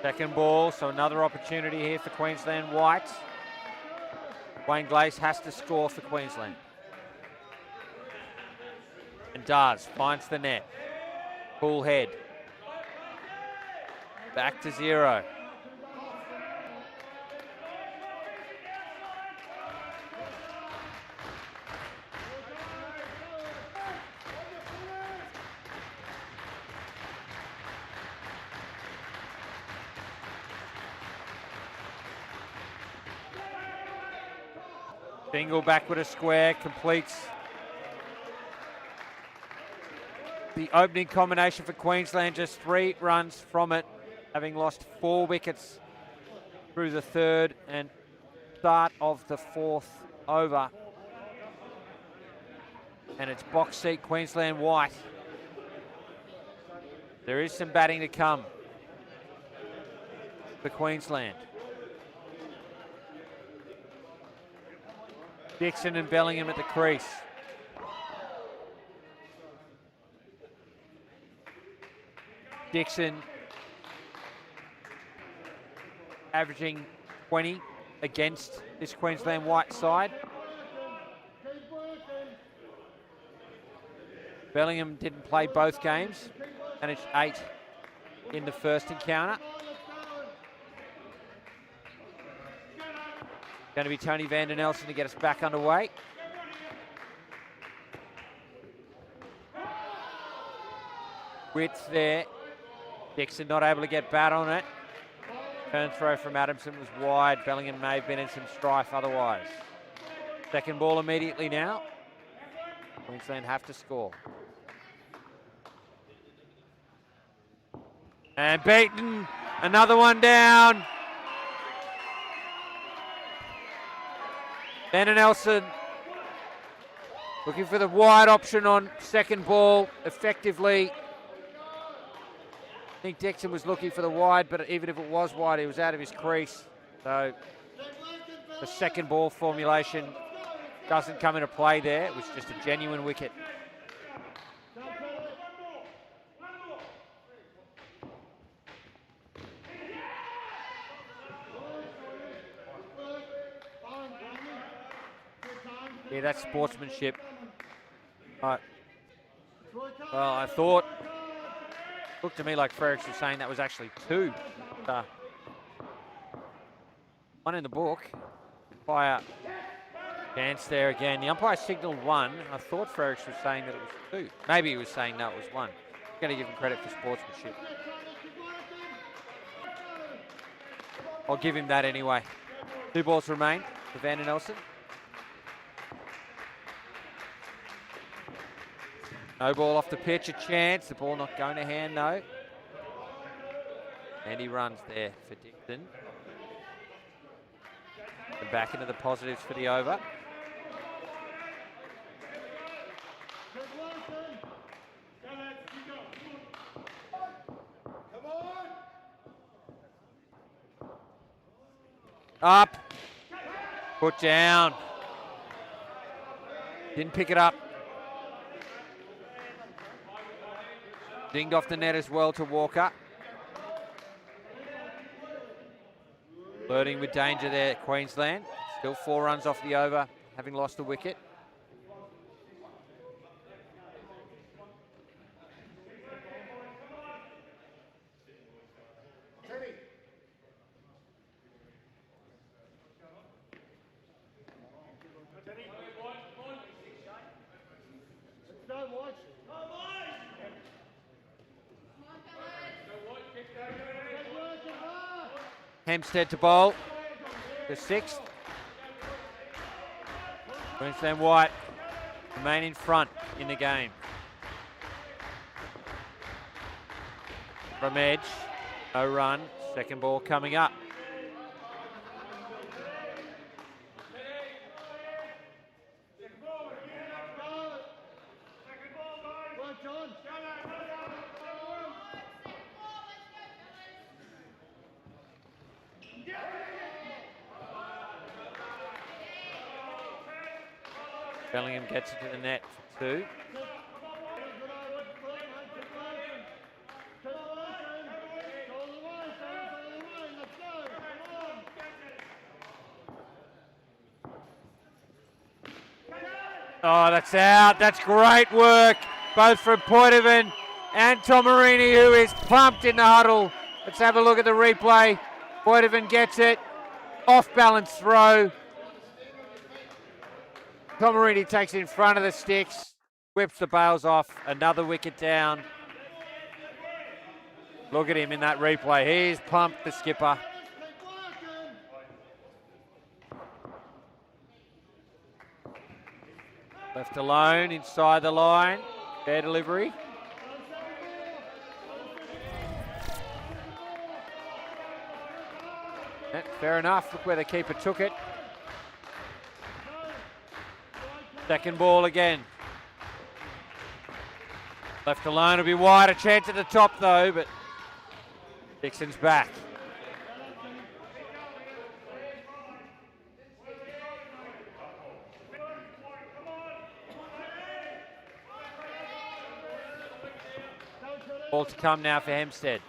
Second ball, so another opportunity here for Queensland White. Wayne Glace has to score for Queensland. And does, finds the net. Full head. Back to 0. Single backward a square, completes the opening combination for Queensland, just 3 runs from it, having lost 4 wickets through the third and start of the fourth over. And it's box seat Queensland White. There is some batting to come for Queensland. Dixon and Bellingham at the crease. Dixon averaging 20 against this Queensland White side. Bellingham didn't play both games, managed 8 in the first encounter. Going to be Tony van der Nelson to get us back underway. Width there. Dixon not able to get bat on it. Turn throw from Adamson was wide. Bellingham may have been in some strife otherwise. Second ball immediately now. Queensland have to score. And beaten. Another one down. Van der Nelson looking for the wide option on second ball effectively. I think Dixon was looking for the wide, but even if it was wide, he was out of his crease. So the second ball formulation doesn't come into play there. It was just a genuine wicket. Yeah, that's sportsmanship. Well, I thought, looked to me like Frericks was saying that was actually 2. One in the book. Umpire chance there again. The umpire signalled 1. I thought Frericks was saying that it was 2. Maybe he was saying no, it was 1. I'm going to give him credit for sportsmanship. I'll give him that anyway. 2 balls remain for Vander Nelson. No ball off the pitch, a chance. The ball not going to hand, no. And he runs there for Dixon. And back into the positives for the over. Up. Put down. Didn't pick it up. Dinged off the net as well to Walker. Flirting with danger there, Queensland. Still 4 runs off the over, having lost the wicket. Hempstead to bowl, the 6th. Queensland White remain in front in the game. From edge, no run, second ball coming up. Bellingham gets it to the net for 2. Oh, that's out. That's great work, both from Poitevin and Tomarini, who is pumped in the huddle. Let's have a look at the replay. Poitevin gets it. Off-balance throw. Tomarini takes it in front of the sticks, whips the bails off, another wicket down. Look at him in that replay. He's pumped, the skipper. Left alone inside the line. Fair delivery. Yeah, fair enough. Look where the keeper took it. Second ball again. Left alone will be wide. A chance at the top though, but Dixon's back. Ball to come now for Hempstead.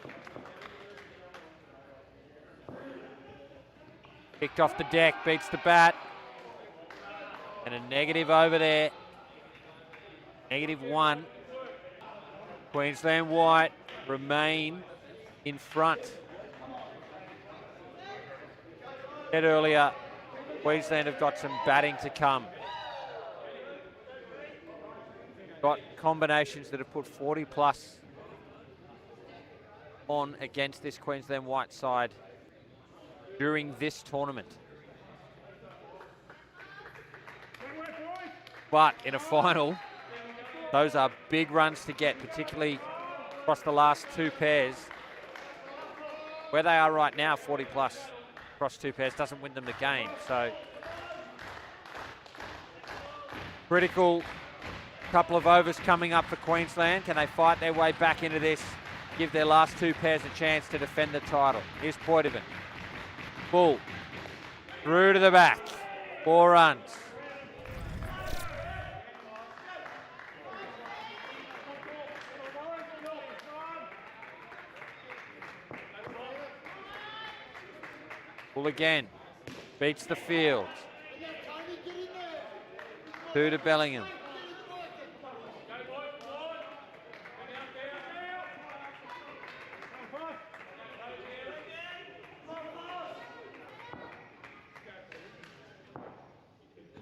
Kicked off the deck, beats the bat. And a negative over there. -1. Queensland White remain in front. Said earlier, Queensland have got some batting to come. Got combinations that have put 40 plus on against this Queensland White side during this tournament. But in a final, those are big runs to get, particularly across the last 2 pairs. Where they are right now, 40 plus across 2 pairs, doesn't win them the game. So critical couple of overs coming up for Queensland. Can they fight their way back into this? Give their last 2 pairs a chance to defend the title. Here's Poitevin. Bull. Through to the back. 4 runs. Bull again. Beats the field. 2 to Bellingham.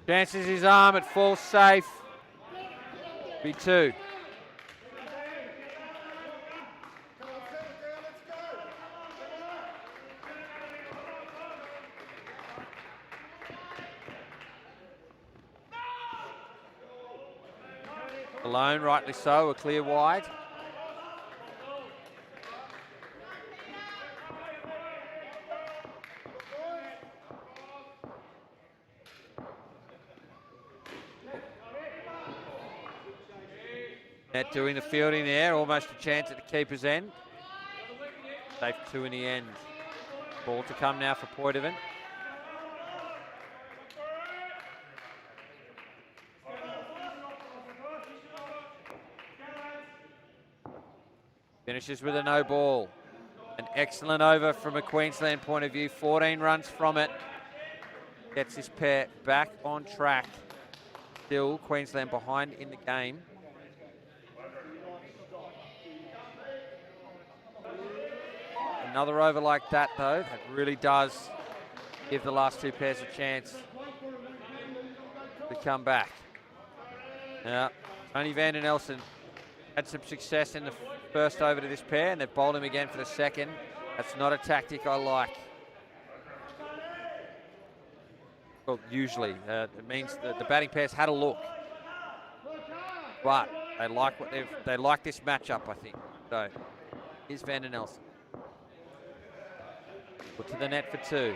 Chances his arm, it falls safe. Be 2. Alone, rightly so, a clear wide. Net doing the fielding there, almost a chance at the keeper's end. Safe 2 in the end. Ball to come now for Poitevin. Finishes with a no ball. An excellent over from a Queensland point of view. 14 runs from it. Gets this pair back on track. Still Queensland behind in the game. Another over like that, though, that really does give the last 2 pairs a chance to come back. Now, Tony Van den Elsen had some success in the first over to this pair, and they've bowled him again for the second. That's not a tactic I like. Well, usually it means that the batting pairs had a look, but they like they like this matchup, I think. So here's Van den Elsen. Put to the net for 2.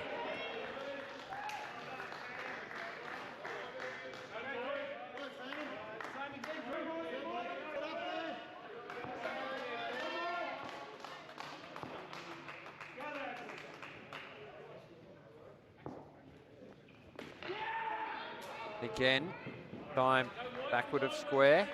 Again, time backward of square.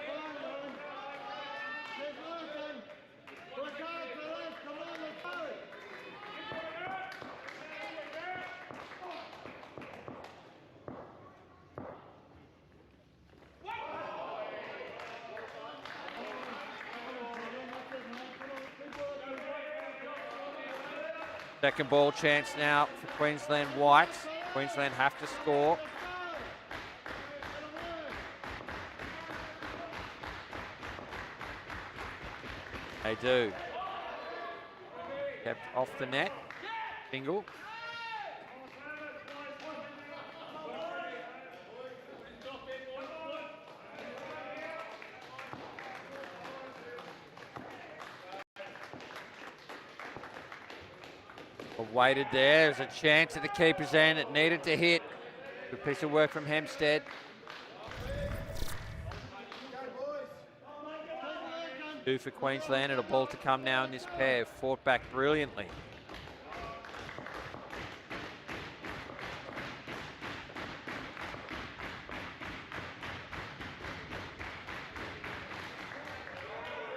Second ball chance now for Queensland White. Queensland have to score. They do. Kept off the net. Single. Waited there. There's a chance at the keeper's end. It needed to hit. Good piece of work from Hempstead. 2 for Queensland, and a ball to come now in this pair. Fought back brilliantly.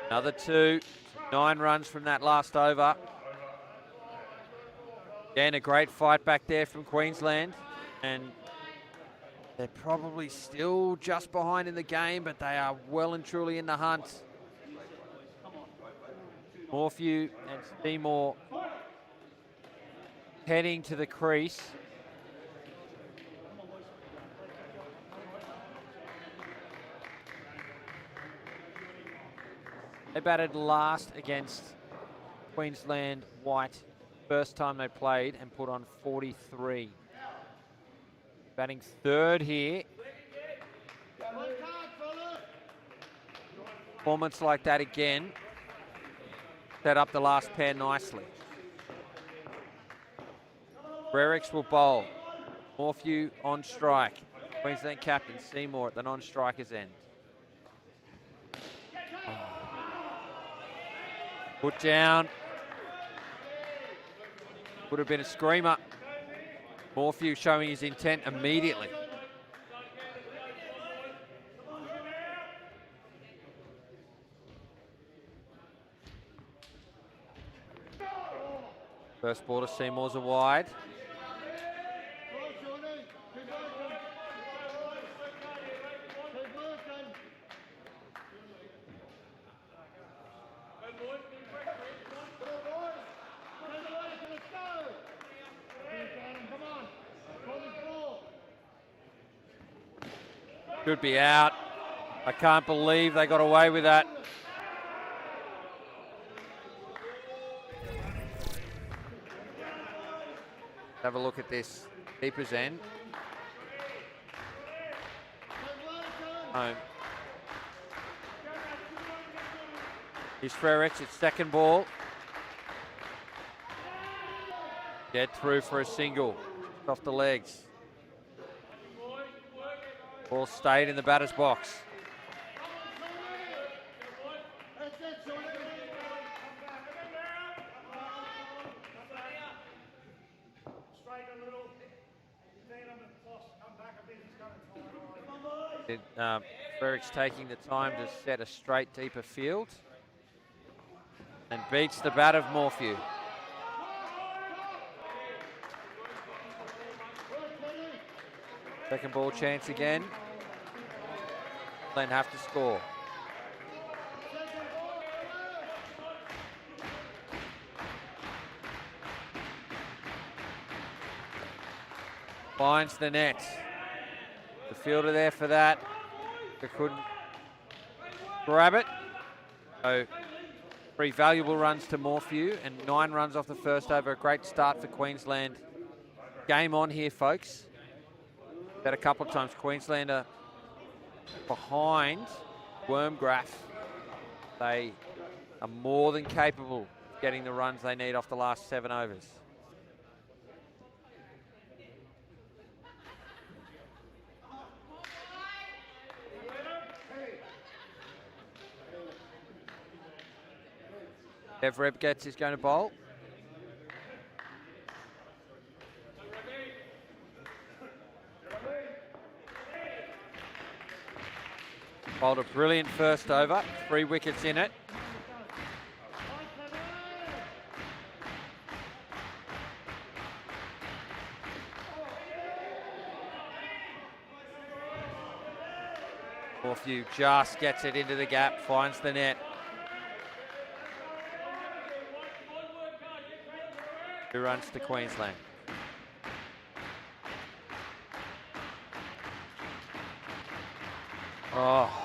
Another 2. 9 runs from that last over. Again, a great fight back there from Queensland, and they're probably still just behind in the game, but they are well and truly in the hunt. Morphew and Seymour heading to the crease. They batted last against Queensland White. First time they played and put on 43. Batting third here. Performance like that again. Set up the last pair nicely. Werribee will bowl. Morphew on strike. Queensland captain Seymour at the non-striker's end. Put down. Would have been a screamer. Morphew showing his intent immediately. First ball to Seymour's a wide. Should be out. I can't believe they got away with that. Have a look at this. Keeper's end. Home. Here's Frericks, it's second ball. Get through for a single. Off the legs. Ball stayed in the batter's box. Frericks taking the time to set a straight deeper field and beats the bat of Morphew. Second ball chance again. Then have to score. Finds the net. The fielder there for that. They couldn't grab it. So 3 valuable runs to Morphew and 9 runs off the first over. A great start for Queensland. Game on here, folks. Said a couple of times, Queensland are behind Wormgraf. They are more than capable of getting the runs they need off the last 7 overs. Werribee is going to bowl. Bowled a brilliant first over, 3 wickets in it. Morphew just gets it into the gap, finds the net. 2 runs to Queensland. Oh.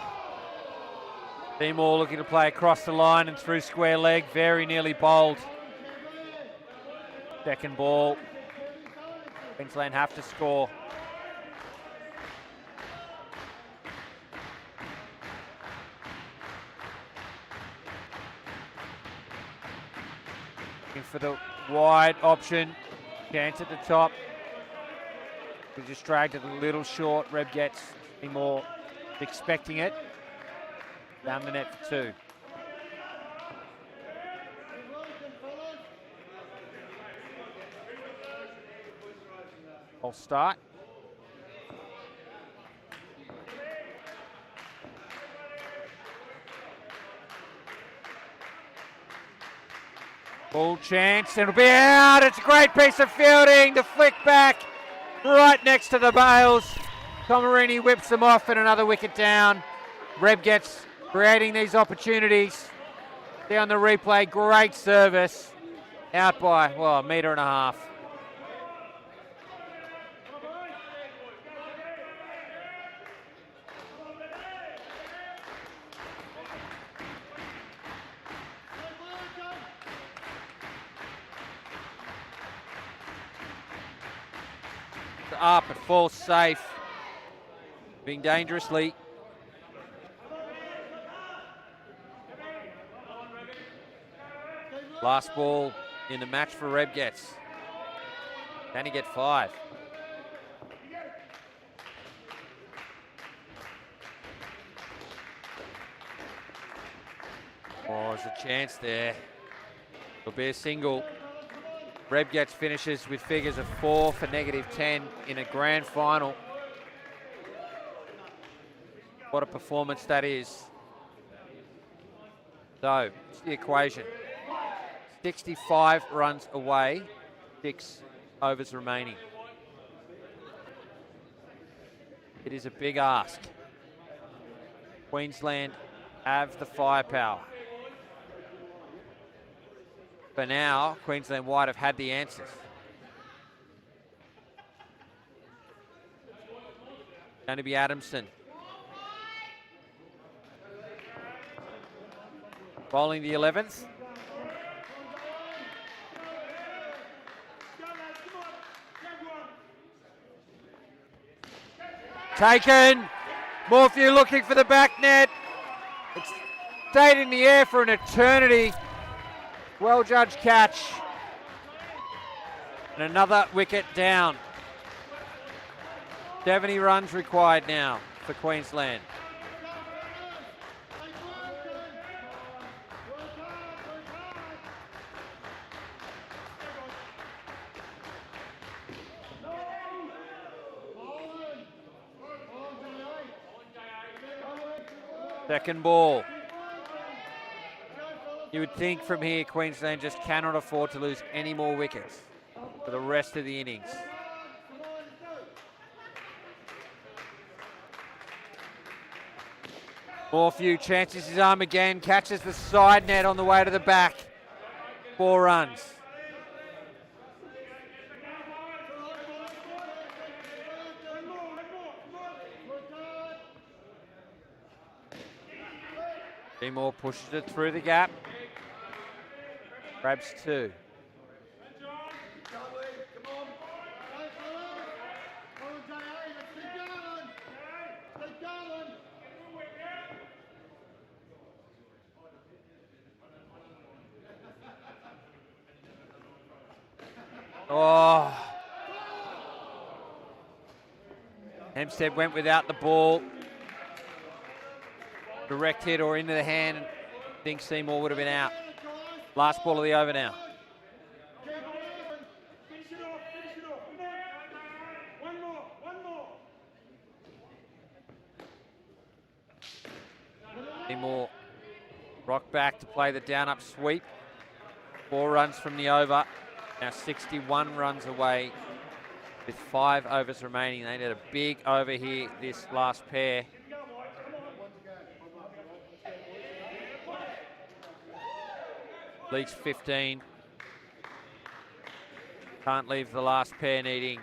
Seymour looking to play across the line and through square leg, very nearly bowled. Second ball. Queensland have to score. Looking for the wide option. Chance at the top. We just dragged it a little short. Reb gets Seymour expecting it. Down the net for 2. I'll start. Full chance, it'll be out. It's a great piece of fielding. The flick back right next to the bails. Tomarini whips them off and another wicket down. Reb gets creating these opportunities. Down the replay, great service. Out by, well, 1.5 meters. Up, it falls safe. Being dangerously. Last ball in the match for Reb gets. Can he get 5? Oh, there's a chance there. It'll be a single. Reb gets finishes with figures of 4 for -10 in a grand final. What a performance that is. So, it's the equation. 65 runs away, 6 overs remaining. It is a big ask. Queensland have the firepower. For now, Queensland White have had the answers. Going to be Adamson. Bowling the 11th. Taken. Morphew looking for the back net. It's stayed in the air for an eternity. Well judged catch. And another wicket down. 70 runs required now for Queensland. Second ball. You would think from here Queensland just cannot afford to lose any more wickets for the rest of the innings. Morphew chances his arm again, catches the side net on the way to the back. 4 runs. Seymour pushes it through the gap. Grabs 2. Oh. Hempstead went without the ball. Direct hit or into the hand. I think Seymour would have been out. Last ball of the over now. Seymour rock back to play the down-up sweep. 4 runs from the over. Now 61 runs away with 5 overs remaining. They need a big over here, this last pair. Leaks 15. Can't leave the last pair needing,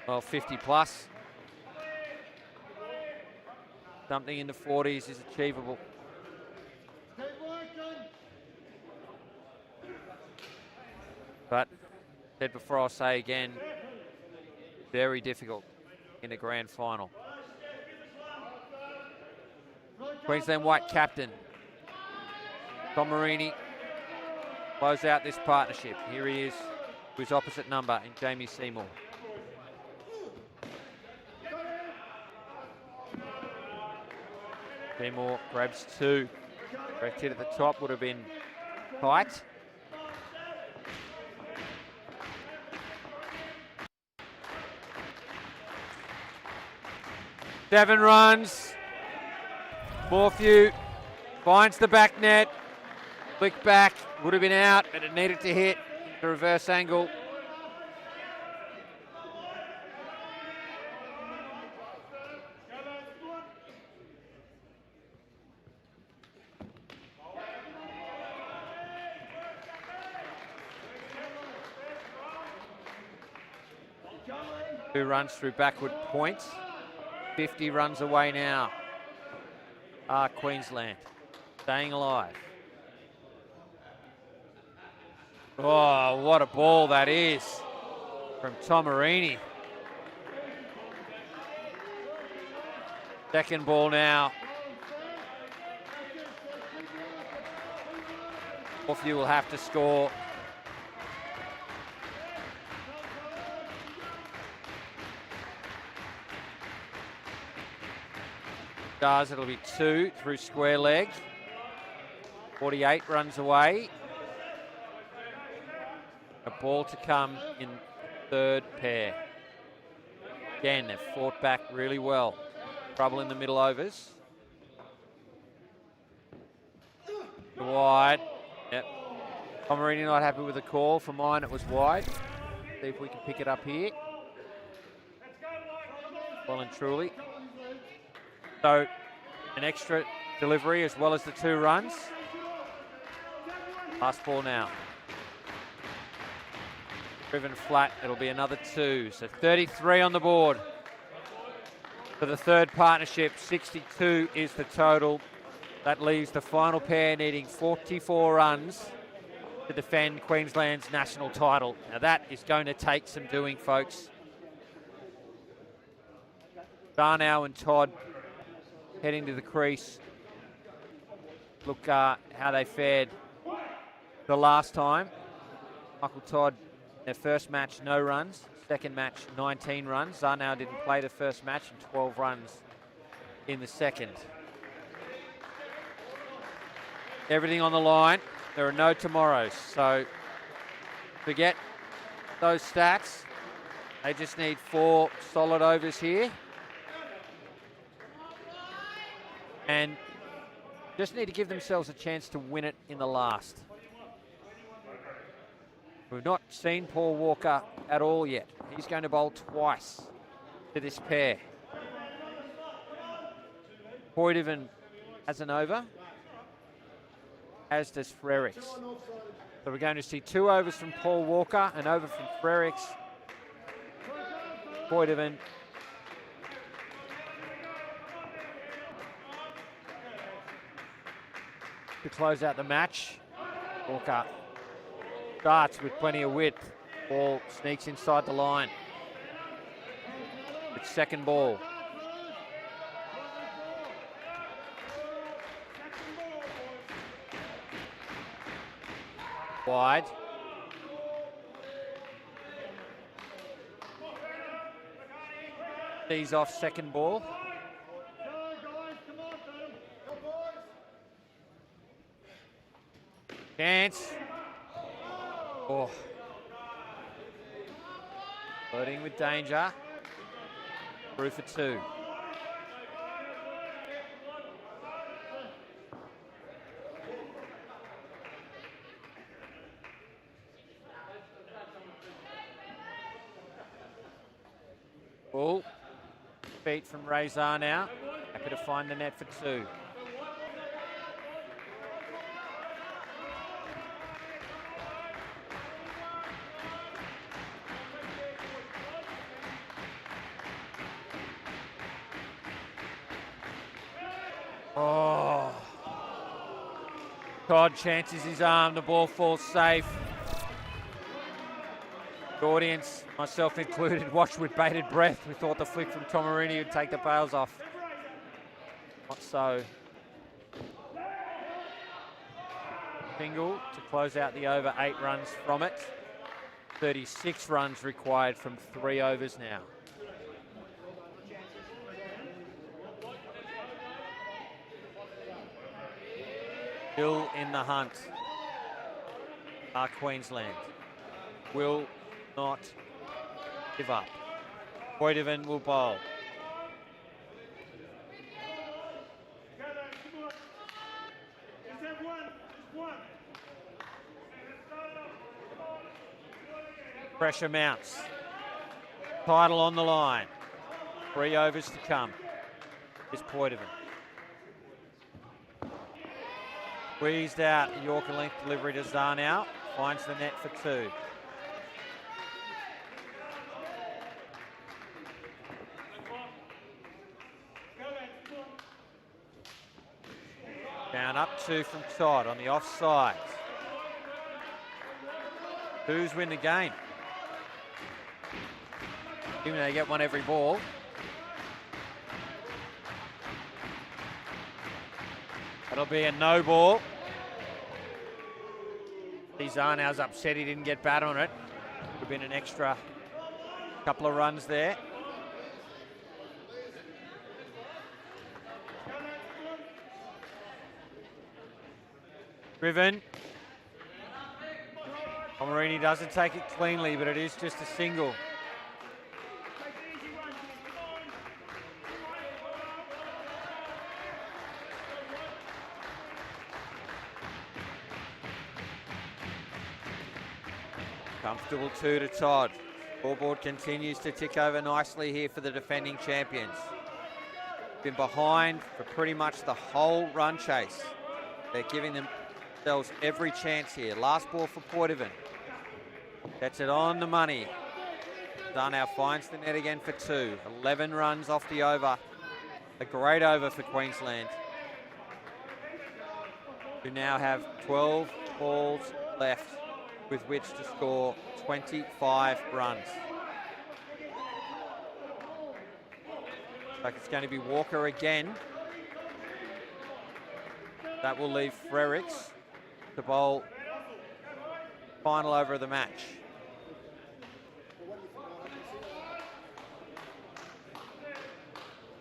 well, 50 plus. Something in the 40s is achievable. But, said before, I'll say again, very difficult in a grand final. Queensland White captain Tom Marini close out this partnership. Here he is, with his opposite number in Jamie Seymour. Seymour grabs 2. Direct hit at the top would have been tight. Seven runs. Morphew finds the back net. Flick back, would have been out, but it needed to hit the reverse angle. Two runs through backward points. 50 runs away now. Queensland staying alive. Oh, what a ball that is from Tom Marini. Second ball now. Morphew will have to score. It'll be 2 through square leg. 48 runs away. A ball to come in third pair. Again, they've fought back really well. Trouble in the middle overs. Wide. Yep. Tom Marini not happy with the call. For mine, it was wide. See if we can pick it up here. Well and truly. So, an extra delivery as well as the 2 runs. Last ball now. Driven flat, it'll be another 2. So 33 on the board for the third partnership. 62 is the total. That leaves the final pair needing 44 runs to defend Queensland's national title. Now that is going to take some doing, folks. Darnell and Todd heading to the crease. Look how they fared the last time. Michael Todd, their first match, no runs. Second match, 19 runs. Darnell didn't play the first match and 12 runs in the second. Everything on the line. There are no tomorrows, so forget those stats. They just need 4 solid overs here. And just need to give themselves a chance to win it in the last. We've not seen Paul Walker at all yet. He's going to bowl twice to this pair. Poitevin has an over, as does Frericks. So we're going to see 2 overs from Paul Walker, an over from Frericks. Poitevin. To close out the match. Walker starts with plenty of width. Ball sneaks inside the line. It's second ball. Wide. Tees off second ball. Chance. Oh. Flirting with danger. Through for 2. Ball. Feet from Razor now. Happy to find the net for 2. Oh. Todd chances his arm, the ball falls safe. The audience, myself included, watched with bated breath. We thought the flick from Tomarini would take the bails off. Not so. Single to close out the over, 8 runs from it. 36 runs required from 3 overs now. Still in the hunt are Queensland. Will not give up. Poitevin will bowl. Pressure mounts. Title on the line. 3 overs to come. Is Poitevin. Squeezed out, Yorker length delivery to Zarnow. Finds the net for 2. Down up 2 from Todd on the offside. Who's win the game? Even though they get one every ball. That'll be a no ball. Zarnow's upset he didn't get bat on it. Would have been an extra couple of runs there. Driven. Tomarini doesn't take it cleanly, but it is just a single. Comfortable 2 to Todd. Scoreboard continues to tick over nicely here for the defending champions. Been behind for pretty much the whole run chase. They're giving them themselves every chance here. Last ball for Poitevin. Gets it on the money. Zarnow finds the net again for 2. 11 runs off the over. A great over for Queensland, who now have 12 balls left with which to score 25 runs. Like it's going to be Walker again. That will leave Frericks to bowl final over of the match.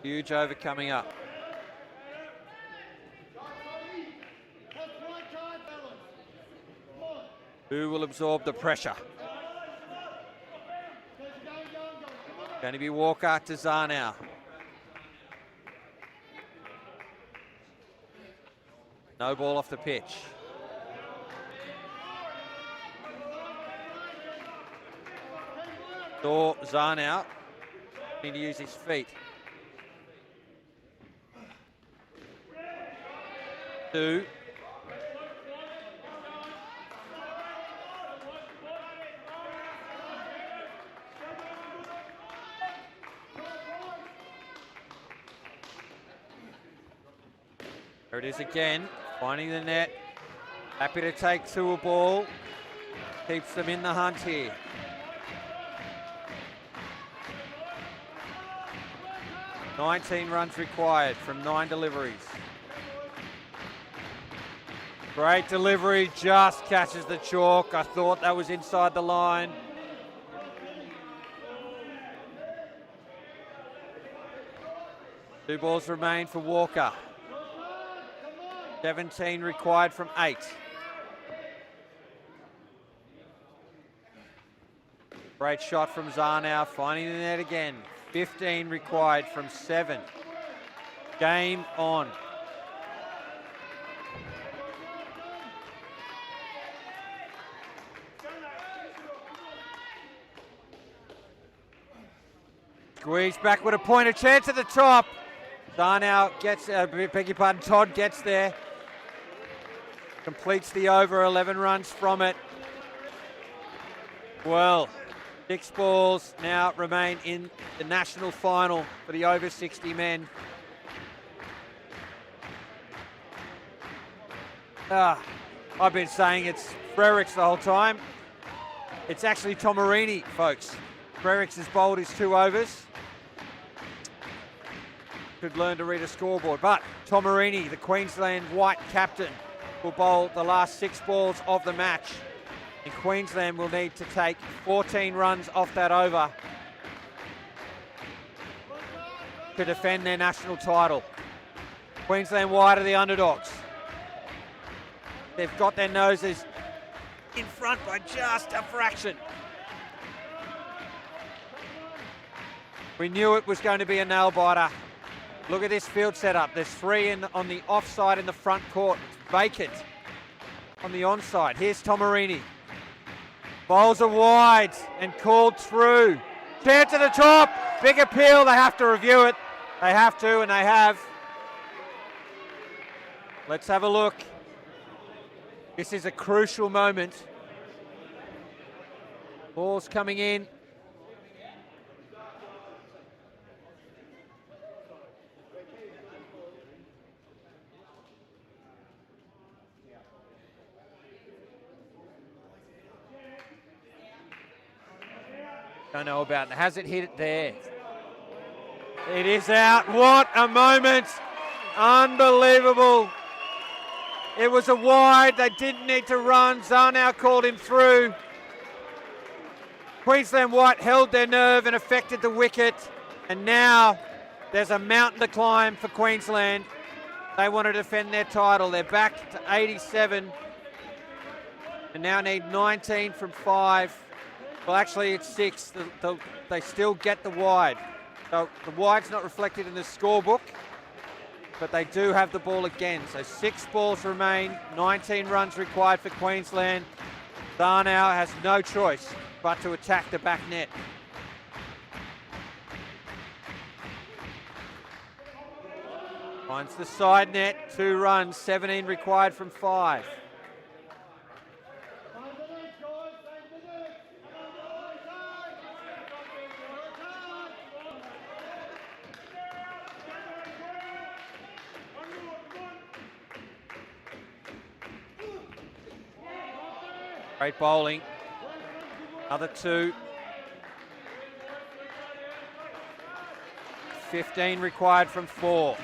Huge over coming up. Who will absorb the pressure? Going to be Walker to Zarnow. No ball off the pitch. So Zarnow need to use his feet. 2. There it is again, finding the net. Happy to take to a ball. Keeps them in the hunt here. "19 runs required from 9 deliveries. Great delivery, just catches the chalk. I thought that was inside the line. Two balls remain for Walker. 17 required from 8. Great shot from Zarnow, finding the net again. 15 required from 7. Game on. Squeeze back with a point, a chance at the top. Zarnow gets, beg your pardon, Todd gets there. Completes the over, 11 runs from it. Well, 6 balls now remain in the national final for the over 60 men. I've been saying it's Frericks the whole time. It's actually Tomarini, folks. Frericks has bowled his 2 overs. Could learn to read a scoreboard, but Tomarini, the Queensland white captain, will bowl the last 6 balls of the match. And Queensland will need to take 14 runs off that over to defend their national title. Queensland white are the underdogs. They've got their noses in front by just a fraction. We knew it was going to be a nail-biter. Look at this field setup. There's 3 on the offside in the front court. It's vacant on the onside. Here's Tomarini. Bowls are wide and called through. Chance at the top. Big appeal. They have to review it. They have to, and they have. Let's have a look. This is a crucial moment. Ball's coming in. Don't know about it. Has it hit it there? It is out. What a moment. Unbelievable. It was a wide. They didn't need to run. Zarnow called him through. Queensland white held their nerve and affected the wicket. And now there's a mountain to climb for Queensland. They want to defend their title. They're back to 87 and now need 19 from 5. Well, actually, it's 6. They still get the wide. So the wide's not reflected in the scorebook, but they do have the ball again. So 6 balls remain, 19 runs required for Queensland. Zarnow has no choice but to attack the back net. Finds the side net, 2 runs, 17 required from 5. Great bowling. Another 2. 15 required from 4.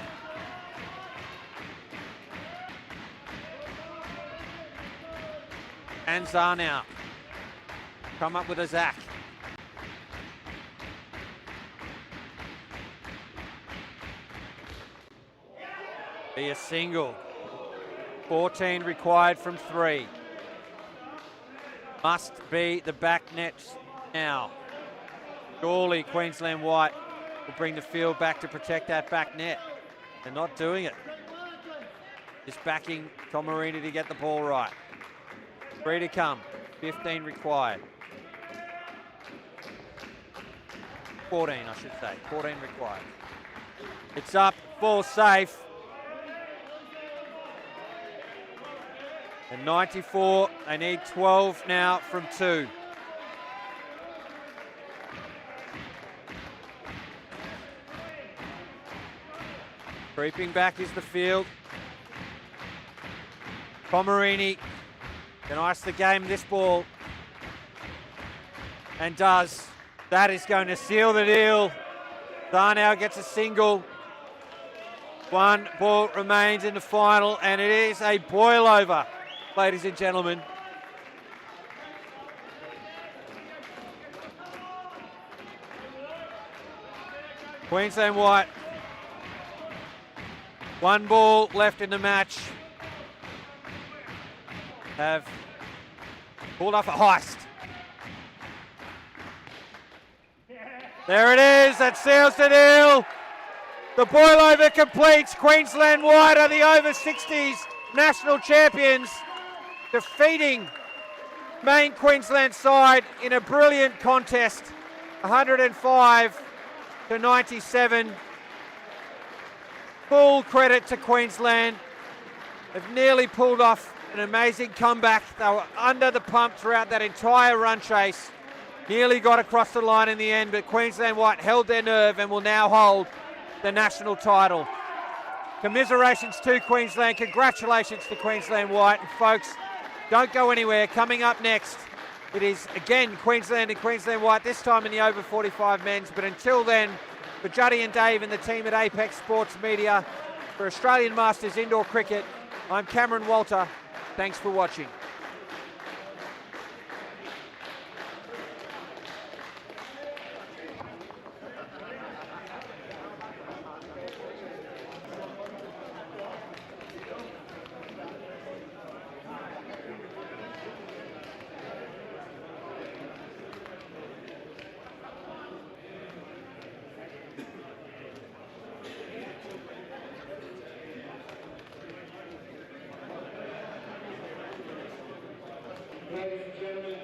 Anzar now. Come up with a Zach. Be a single. 14 required from 3. Must be the back nets now. Surely Queensland White will bring the field back to protect that back net. They're not doing it. Just backing Tomarini to get the ball right. 3 to come. 15 required. 14, I should say. 14 required. It's up, ball safe. And 94, they need 12 now from 2. Creeping back is the field. Pomerini can ice the game this ball. And does. That is going to seal the deal. Zarnow gets a single. 1 ball remains in the final, and it is a boil over, ladies and gentlemen. Queensland White. 1 ball left in the match. Have pulled off a heist. There it is, that seals the deal. The boil over completes. Queensland White are the over 60s national champions, defeating main Queensland side in a brilliant contest, 105 to 97. Full credit to Queensland. They've nearly pulled off an amazing comeback. They were under the pump throughout that entire run chase. Nearly got across the line in the end, but Queensland White held their nerve and will now hold the national title. Commiserations to Queensland. Congratulations to Queensland White. And folks, don't go anywhere. Coming up next, it is again Queensland and Queensland White, this time in the over 45 men's. But until then, for Juddy and Dave and the team at Apex Sports Media, for Australian Masters Indoor Cricket, I'm Cameron Walter. Thanks for watching. Ladies and gentlemen,